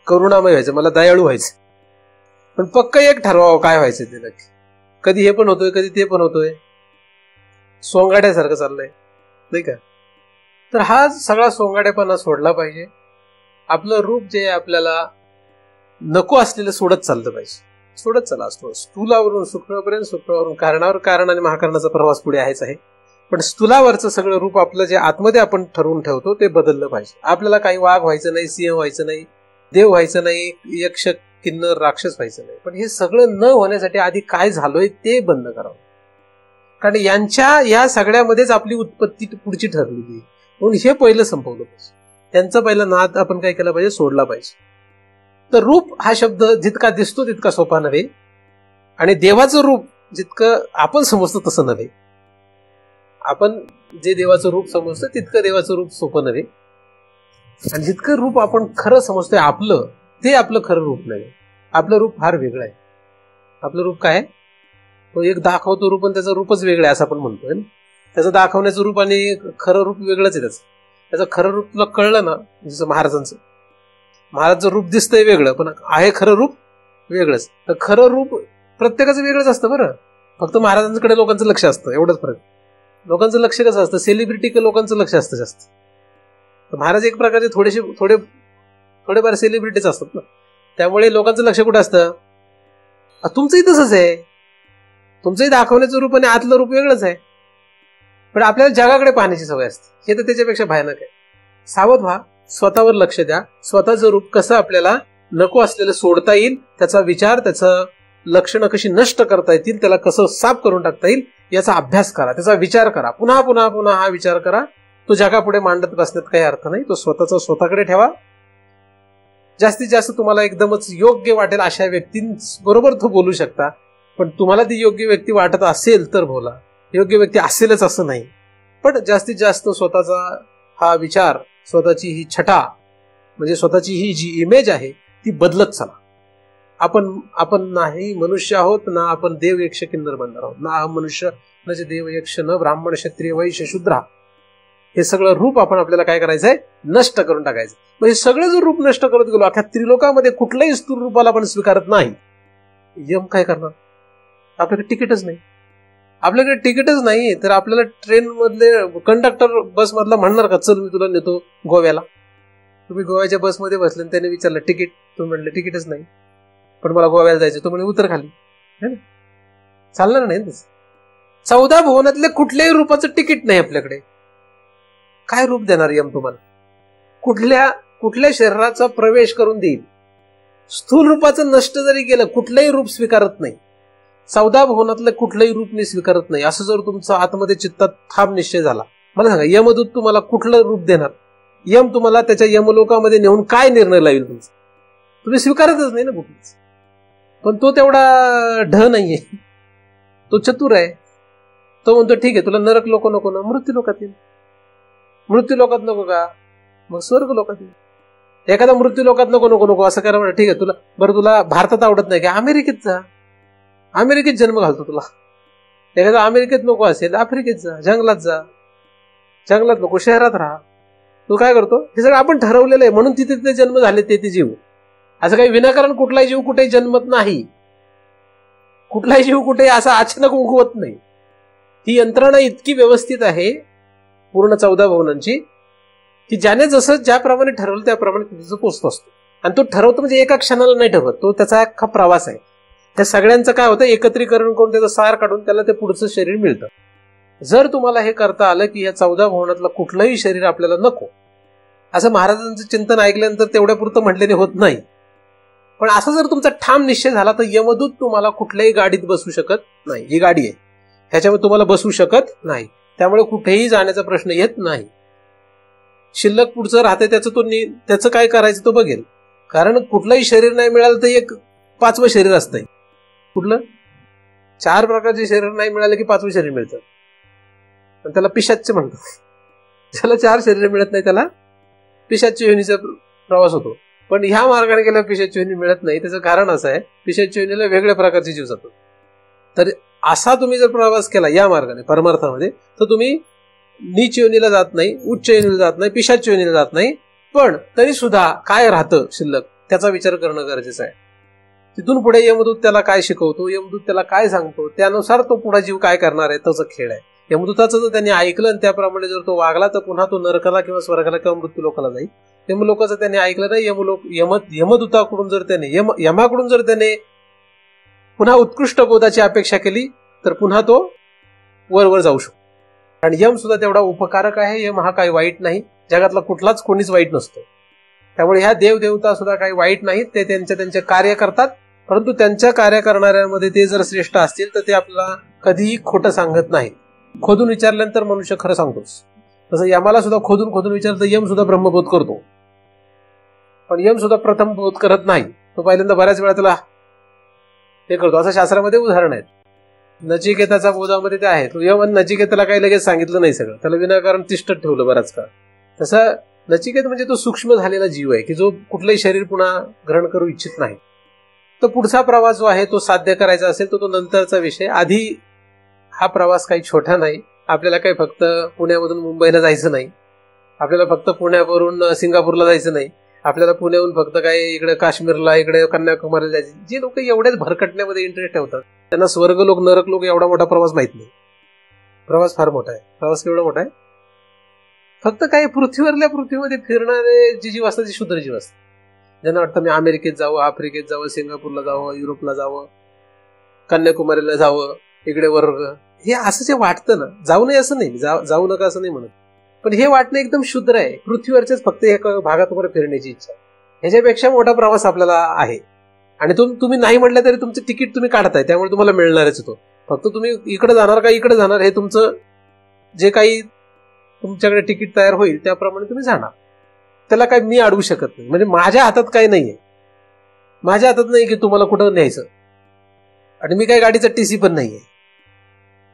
करुणामय व्हायचं, मला दयाळू व्हायचं. पण पक्क एक ठरवावं काय व्हायचंय ते नक्की. कधी हे पण होतोय, कधी ते पण होतोय, सोंगाड्यासारखं चाललंय नाही का. तर हा सगळा सोंगाड्यापणा सोडला पाहिजे. आपलं रूप जे आपल्याला नको असलेलं सोडत चाललं पाहिजे. सोडत चला असतो. स्थूलावरून सूक्ष्मपर्यंत, सूक्ष्मावरून कारणावर, कारण आणि महाकारणाचा प्रवास पुढे आहेच आहे. पण स्थूलावरचं सगळं रूप आपलं जे आतमध्ये आपण ठरवून ठेवतो ते बदललं पाहिजे. आपल्याला काही वाघ व्हायचं नाही, सिंह व्हायचं नाही, देव व्हायचं नाही, यक्ष किन्नर राक्षस व्हायचं नाही. पण हे सगळं न होण्यासाठी आधी काय झालोय ते बंद करावं. कारण या सगळ्यामध्येच आपली उत्पत्ती पुढची ठरलेली आहे. म्हणून हे पहिलं संपवलं पाहिजे. त्यांचा पहिला नाद आपण काय केला पाहिजे? सोडला पाहिजे. तर रूप हा शब्द जितका दिसतो तितका सोपा नव्हे, आणि देवाचं रूप जितकं आपण समजतो तसं नव्हे. आपण जे देवाचं रूप समजतो तितकं देवाचं रूप सोपं नव्हे. आणि जितकं रूप आपण खरं समजतोय आपलं, ते आपलं खरं रूप नाही. आपलं रूप फार वेगळं आहे. आपलं रूप काय? तो एक दाखवतो रूप, आणि त्याचं रूपच वेगळं आहे असं आपण म्हणतोय. त्याचं दाखवण्याचं रूप आणि खरं रूप वेगळंच आहे. त्याचं खरं रूप तुला कळलं ना, जसं महाराजचं रूप दिसतंय वेगळं, पण आहे खरं रूप वेगळंच. तर खरं रूप प्रत्येकाचं वेगळंच असतं बरं. फक्त महाराजांकडे लोकांचं लक्ष असतं, एवढंच फरक. लोकांचं लक्ष कसं असतं? सेलिब्रिटी लोकांचं लक्ष असतं जास्त. तर महाराज एक प्रकारचे थोडेफार सेलिब्रिटीच असतात ना, त्यामुळे लोकांचं लक्ष कुठं असतं? तुमचंही तसंच आहे. तुमचंही दाखवण्याचं रूप आणि आतलं रूप वेगळंच आहे. पण आपल्याला जगाकडे पाहण्याची सवय असते. हे तर त्याच्यापेक्षा भयानक आहे. सावध व्हा, स्वतःवर लक्ष द्या. स्वतःचं रूप कसं आपल्याला नको असलेलं सोडता येईल, त्याचा विचार, त्याचं लक्षणं कशी नष्ट करता येतील, त्याला कसं साफ करून टाकता येईल याचा अभ्यास करा, त्याचा विचार करा. पुन्हा पुन्हा पुन्हा हा विचार करा. तो जगापुढे मांडत बसण्यात काही अर्थ नाही. तो स्वतःकडे ठेवा. जास्तीत जास्त तुम्हाला एकदमच योग्य वाटेल अशा व्यक्तींबरोबर तो बोलू शकता. पण तुम्हाला ती योग्य व्यक्ती वाटत असेल तर बोला. योग्य व्यक्ती असेलच असं नाही. पण जास्तीत जास्त स्वतःचा हा विचार, स्वतःची ही छटा, म्हणजे स्वतःची ही जी इमेज आहे ती बदलत चला. आपण नाही मनुष्य आहोत, ना आपण देव यक्ष किन्नर बनणार आहोत, ना मनुष्य न जे देव यक्ष न ब्राह्मण क्षत्रिय वैश्य शूद्र. हे सगळं रूप आपल्याला काय करायचंय? नष्ट करून टाकायचं. म्हणजे सगळं जर रूप नष्ट करत गेलो, अख्या त्रिलोकामध्ये कुठल्याही स्थूल रूपाला आपण स्वीकारत नाही, यम काय करणार? आपल्याकडे तिकीटच नाही. आपल्याकडे तिकीटच नाही तर आपल्याला ट्रेन मधले कंडक्टर बस मधला म्हणणार का चल मी तुला नेतो गोव्याला? तुम्ही गोव्याच्या बसमध्ये बसले, त्याने विचारलं तिकीट, तुम्ही म्हणले तिकीटच नाही, पण मला गोव्याला जायचं. तो म्हणजे उतर खाली, है ना? चालणार नाही. 14 भुवनातल्या कुठल्याही रूपाचं तिकीट नाही आपल्याकडे. काय रूप देणार यम तुम्हाला? कुठल्या शरीराचा प्रवेश करून देईल? स्थूल रूपाचं नष्ट जरी केलं, कुठलंही रूप स्वीकारत नाही. 14 भुवनातलं कुठलंही रूप मी स्वीकारत नाही, असं जर तुमचा आतमध्ये चित्तात ठाम निश्चय झाला, मला सांगा यमदूत तुम्हाला कुठलं रूप देणार? यम तुम्हाला त्याच्या यमलोकामध्ये नेऊन काय निर्णय लावेल तुमचा? तुम्ही स्वीकारतच नाही ना कुठलंच. पण तो तेवढा ढ नाहीये, तो चतुर आहे. तो म्हणतो ठीक आहे, तुला नरक लोक नको ना, मृत्यू लोकात येईल. मृत्यू लोकात नको का, मग स्वर्ग लोकात येईल. एखादा मृत्यू लोकात नको नको नको असं करा, ठीक आहे तुला भारतात आवडत नाही की अमेरिकेत जा, अमेरिकेत जन्म घालतो तुला. एखादा अमेरिकेत नको असेल, आफ्रिकेत जा, जंगलात जा, जंगलात नको शहरात राहा. तू काय करतो, हे सगळं आपण ठरवलेलं आहे म्हणून तिथे तिथे जन्म झाले ते जीव. असं काही विनाकारण कुठलाही जीव कुठेही जन्मत नाही, कुठलाही जीव कुठे असा अचानक उगवत नाही. ही यंत्रणा इतकी व्यवस्थित आहे पूर्ण 14 भुवनांची की ज्याने जसं ज्याप्रमाणे ठरवलं त्याप्रमाणे तिथं पोचतो असतो. आणि तो ठरवतो म्हणजे एका क्षणाला नाही ठरवत, तो त्याचा अख्खा प्रवास आहे. त्या सगळ्यांचं काय होतं, एकत्रीकरण करून त्याचं सार काढून त्याला ते पुढचं शरीर मिळतं. जर तुम्हाला हे करता आलं की या 14 भुवनातलं कुठलंही शरीर आपल्याला नको, असं महाराजांचं चिंतन ऐकल्यानंतर तेवढ्या पुरतं म्हटल्याने होत नाही. पण असा जर तुमचा ठाम निश्चय झाला तर यमदूत तुम्हाला कुठल्याही गाडीत बसू शकत नाही. ही गाडी आहे, ह्याच्यामध्ये तुम्हाला बसू शकत नाही, त्यामुळे कुठेही जाण्याचा प्रश्न येत नाही. शिल्लक पुढचं राहते त्याचं काय करायचं तो बघेल. कारण कुठलंही शरीर नाही मिळालं तर एक 5वं शरीर असतंय. कुठलं 4 प्रकारचे शरीर नाही मिळाले की 5वं शरीर मिळतं, आणि त्याला पिशाच्च म्हणतात. ज्याला 4 शरीर मिळत नाही त्याला पिशाच्य योनीचा प्रवास होतो. पण ह्या मार्गाने गेल्या पिशाच्य योनी मिळत नाही. त्याचं कारण असं आहे, पिशाच्य योनीला वेगळ्या प्रकारचे जीव जातात. तर असा तुम्ही जर प्रवास केला या मार्गाने परमार्थामध्ये, तर तुम्ही नीच योनीला जात नाही, उच्च योनीला जात नाही, पिशाच्य योनीला जात नाही. पण तरी सुद्धा काय राहतं शिल्लक त्याचा विचार करणं गरजेचं आहे. तिथून पुढे यमदूत त्याला काय शिकवतो, यमदूत त्याला काय सांगतो, त्यानुसार तो पुढे जीव काय करणार आहे त्याचा खेळ आहे. यमदूताचं जर त्यांनी ऐकलं आणि त्याप्रमाणे जर तो वागला तर पुन्हा तो नरकाला किंवा स्वर्गाला किंवा मृत्यू लोकाला जाईल. यमलोकाचं त्याने ऐकलं नाही, यमदूताकडून जर त्याने यमाकडून जर त्याने पुन्हा उत्कृष्ट बोधाची अपेक्षा केली तर पुन्हा तो वर जाऊ शकतो. आणि यम सुद्धा तेवढा उपकारक आहे. यम हा काही वाईट नाही, जगातला कुठलाच कोणीच वाईट नसतो. त्यामुळे ह्या देवदेवता सुद्धा काही वाईट नाहीत, ते त्यांचे कार्य करतात. परंतु त्यांच्या कार्य करणाऱ्यांमध्ये ते जर श्रेष्ठ असतील तर ते आपल्याला कधीही खोटं सांगत नाहीत. खोदून विचारल्यानंतर मनुष्य खरं सांगतोच. तसं यमाला सुद्धा खोदून विचारतं, यम सुद्धा ब्रह्मबोध करतो. पण यम सुद्धा प्रथम बोध करत नाही, तो पहिल्यांदा बऱ्याच वेळा त्याला हे करतो. असं शास्त्रामध्ये उदाहरण आहेत. नचिकेताच्या बोधामध्ये ते आहे, तो यम नचिकेताला काही लगेच सांगितलं नाही सगळं, त्याला विनाकारण तिष्ठत ठेवलं बराच काळ. तसं नचिकेत म्हणजे तो सूक्ष्म झालेला जीव आहे की जो कुठलंही शरीर पुन्हा ग्रहण करू इच्छित नाही. तर पुढचा प्रवास जो आहे तो साध्य करायचा असेल तर तो नंतरचा विषय. आधी हा प्रवास काही छोटा नाही. आपल्याला काही फक्त पुण्यामधून मुंबईला जायचं नाही, आपल्याला फक्त पुण्यावरून सिंगापूरला जायचं नाही, आपल्याला पुण्याहून फक्त काय इकडे काश्मीरला, इकडे कन्याकुमारीला जायचं. जे लोक एवढ्याच भरकटण्यामध्ये इंटरेस्ट ठेवतात त्यांना स्वर्ग लोक नरक लोक एवढा मोठा प्रवास माहित नाही. प्रवास फार मोठा आहे. प्रवास केवढा मोठा आहे, फक्त काही पृथ्वीमध्ये फिरणारे जे जीव असतात ते शुद्र जीव असतात. ज्यांना वाटतं मी अमेरिकेत जावं, आफ्रिकेत जावं, सिंगापूरला जावं, युरोपला जावं, कन्याकुमारीला जावं, इकडे वर्ग, हे असं जे वाटतं ना, जाऊ नये असं नाही, जाऊ नका असं नाही म्हणत, पण हे वाटणं एकदम शुद्र आहे. पृथ्वीवरच्याच फक्त एका भागात वगैरे फिरण्याची इच्छा, ह्याच्यापेक्षा मोठा प्रवास आपल्याला आहे. आणि तुम्ही नाही म्हटलं तरी तुमचं तिकीट तुम्ही काढताय, त्यामुळे तुम्हाला मिळणारच होतो. फक्त तुम्ही इकडे जाणार का इकडे जाणार हे तुमचं जे काही तुमच्याकडे तिकीट तयार होईल त्याप्रमाणे तुम्ही जाणार. त्याला काही मी अडवू शकत नाही. म्हणजे माझ्या हातात काही नाहीये, माझ्या हातात नाही की तुम्हाला कुठं न्यायचं, आणि मी काही गाडीचा टीसी पण नाहीये.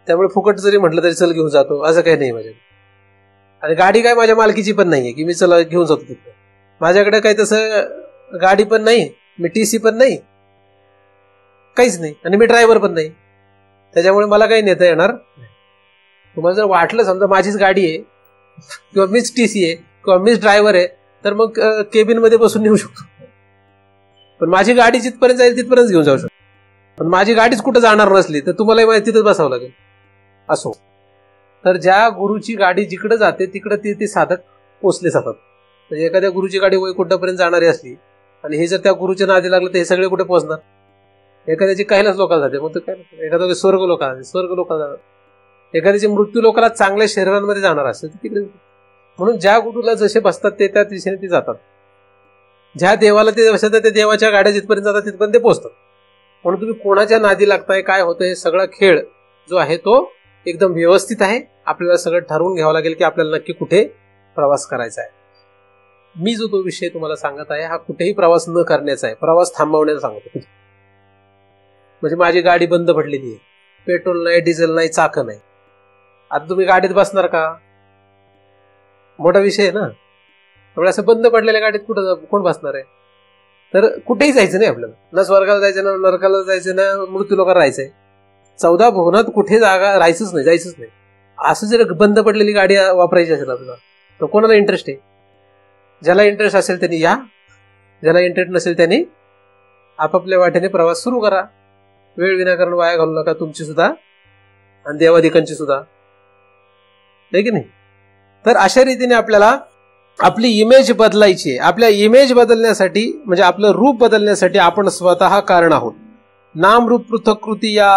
त्यामुळे फुकट जरी म्हटलं तरी चल घेऊन जातो असं काही नाही माझ्याकडे. आणि गाडी काय माझ्या मालकीची पण नाहीये की मी चला घेऊन जातो तिथं. माझ्याकडे काही तसं गाडी पण नाही, मी टीसी पण नाही, काहीच नाही, आणि मी ड्रायव्हर पण नाही. त्याच्यामुळे मला काही नेता येणार नाही. तुम्हाला जर वाटलं समजा माझीच गाडी आहे किंवा मीच टीसी आहे किंवा मीच ड्रायव्हर आहे तर मग केबिन मध्ये बसून नेऊ शकतो. पण माझी गाडी जिथपर्यंत जाईल तिथपर्यंत घेऊन जाऊ शकतो. पण माझी गाडीच कुठं जाणार नसली तर तुम्हालाही तिथंच बसावं लागेल. असो, तर ज्या गुरुची गाडी जिकडे जाते तिकडे ते साधक पोचले जातात. म्हणजे एखाद्या गुरुची गाडी वैकुंठापर्यंत जाणारी असली आणि हे जर त्या गुरुच्या नादी लागलं तर हे सगळे कुठे पोहोचणार. एखाद्याची कैलास लोकांना जाते, मग काय एखाद्या स्वर्ग लोकांना जातात. एखाद्याची मृत्यू लोकांना चांगल्या शरीरांमध्ये जाणार असेल तर तिकडे. म्हणून ज्या गुरुला जसे बसतात ते त्या दिशेने ते जातात. ज्या देवाला ते बसतात त्या देवाच्या गाड्या जिथपर्यंत जातात तिथपर्यंत ते पोहोचतात. म्हणून तुम्ही कोणाच्या नादी लागताय, काय होतंय, हे सगळा खेळ जो आहे तो एकदम व्यवस्थित आहे. आपल्याला सगळं ठरवून घ्यावं लागेल की आपल्याला नक्की कुठे प्रवास करायचा आहे. मी जो तो विषय तुम्हाला सांगत आहे हा कुठेही प्रवास न करण्याचा आहे, प्रवास थांबवण्याचा सांगतो. म्हणजे माझी गाडी बंद पडलेली आहे, पेट्रोल नाही, डिझेल नाही, चाकं नाही. आता तुम्ही गाडीत बसणार का? मोठा विषय आहे ना. त्यामुळे असं बंद पडलेल्या गाडीत कोण बसणार आहे? तर कुठेही जायचं नाही आपल्याला, ना स्वर्गाला जायचं, ना नरकाला जायचं, ना मृत्यू लोकांना राहायचंय. 14 भुवनात कुठे जागा राहायचंच नाही, जायचंच नाही. असं जर बंद पडलेली गाडी वापरायची असेल आपल्याला तर कोणाला इंटरेस्ट आहे? ज्याला इंटरेस्ट असेल त्यांनी या, ज्याला इंटरेस्ट नसेल त्यांनी आपापल्या वाटेने प्रवास सुरू करा. वेळ विनाकारण वाया घालू नका, तुमची सुद्धा आणि देवाधिकांची सुद्धा, नाही की नाही. तर अशा रीतीने आपल्याला आपली इमेज बदलायची आहे. आपल्या इमेज बदलण्यासाठी म्हणजे आपलं रूप बदलण्यासाठी आपण स्वतः कारण आहोत. नाम रूप पृथक कृती या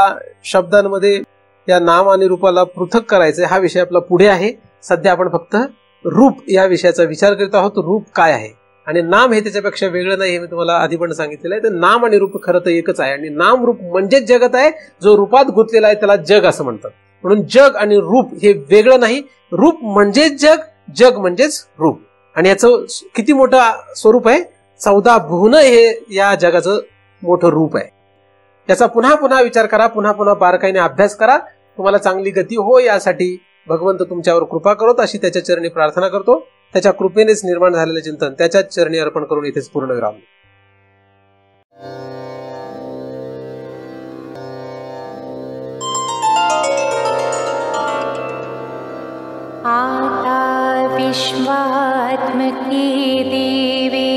शब्दांमध्ये या नाम आणि रूपाला पृथक करायचं हा विषय आपला पुढे आहे. सध्या आपण फक्त रूप या विषयाचा विचार करत आहोत. रूप काय आहे आणि नाम हे त्याच्यापेक्षा वेगळं नाही, हे मी तुम्हाला आधी पण सांगितलेलं आहे. तर नाम आणि रूप खरं तर एकच आहे आणि नाम रूप म्हणजेच जगत आहे. जो रूपात गुंतलेला आहे त्याला जग असं म्हणतात. म्हणून जग आणि रूप हे वेगळं नाही. रूप म्हणजेच जग, जग म्हणजेच रूप. आणि याचं किती मोठं स्वरूप आहे, 14 भुवन हे या जगाचं मोठं रूप आहे. याचा पुन्हा पुन्हा विचार करा, पुन्हा पुन्हा बारकाईने अभ्यास करा. तुम्हाला चांगली गती हो यासाठी भगवंत तुमच्यावर कृपा करतो अशी त्याच्या चरणी प्रार्थना करतो. त्याच्या कृपेनेच निर्माण झालेले चिंतन त्याच्याच चरणी अर्पण करून इथेच पूर्ण विराम. आता विश्वात्मके देवे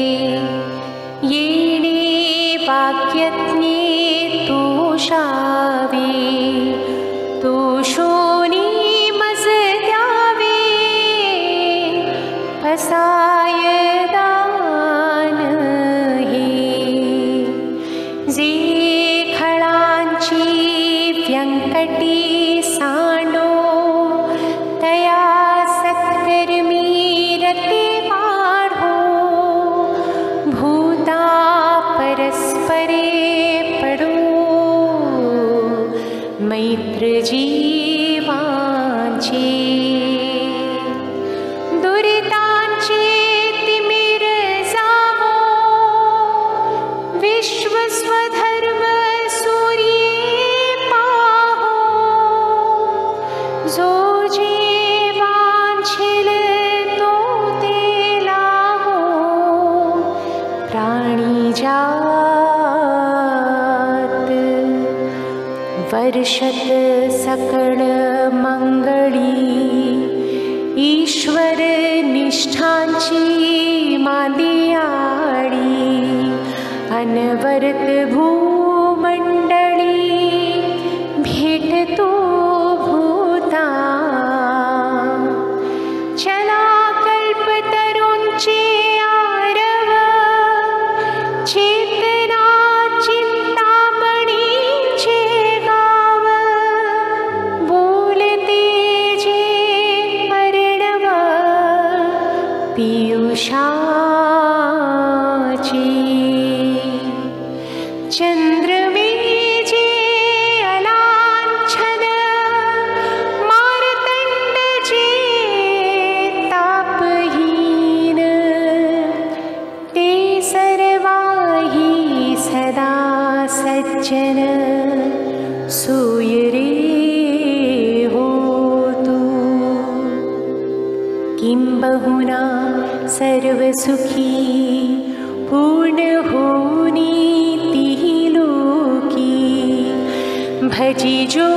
येणे वाक्यज्ञे तोषावे, तोषोनी मज द्यावे, फसाय दान हे. जे खळांची व्यंकटी सांडो, तया सत्कर्मी रते वाढो. भूता परस्परे पडो, मैत्र जीवांचे. दुरितांचे तिमिर जावो, विश्व स्वधर्म सूर्ये पाहो. जो जे वांछिल तो ते लाहो, प्राणी जात वर्षत सकळ मंगळी. ईश्वर निष्ठांची मादियाळी, अनवरत भूमंडळी भेटतो भूता. चला कल्पतरूंचे आरव, चेतना चिंतामणीचे गाव. बोलते जे अर्णव पियुषाची. चंद्रमे जे अलांछन, मार्तंड जे तापहीन. ते सर्वाही सदा सज्जन, सूय रे होतु. किंबहुना सर्वसुखी पूर्ण होनी तिहि लोकी. भजी जो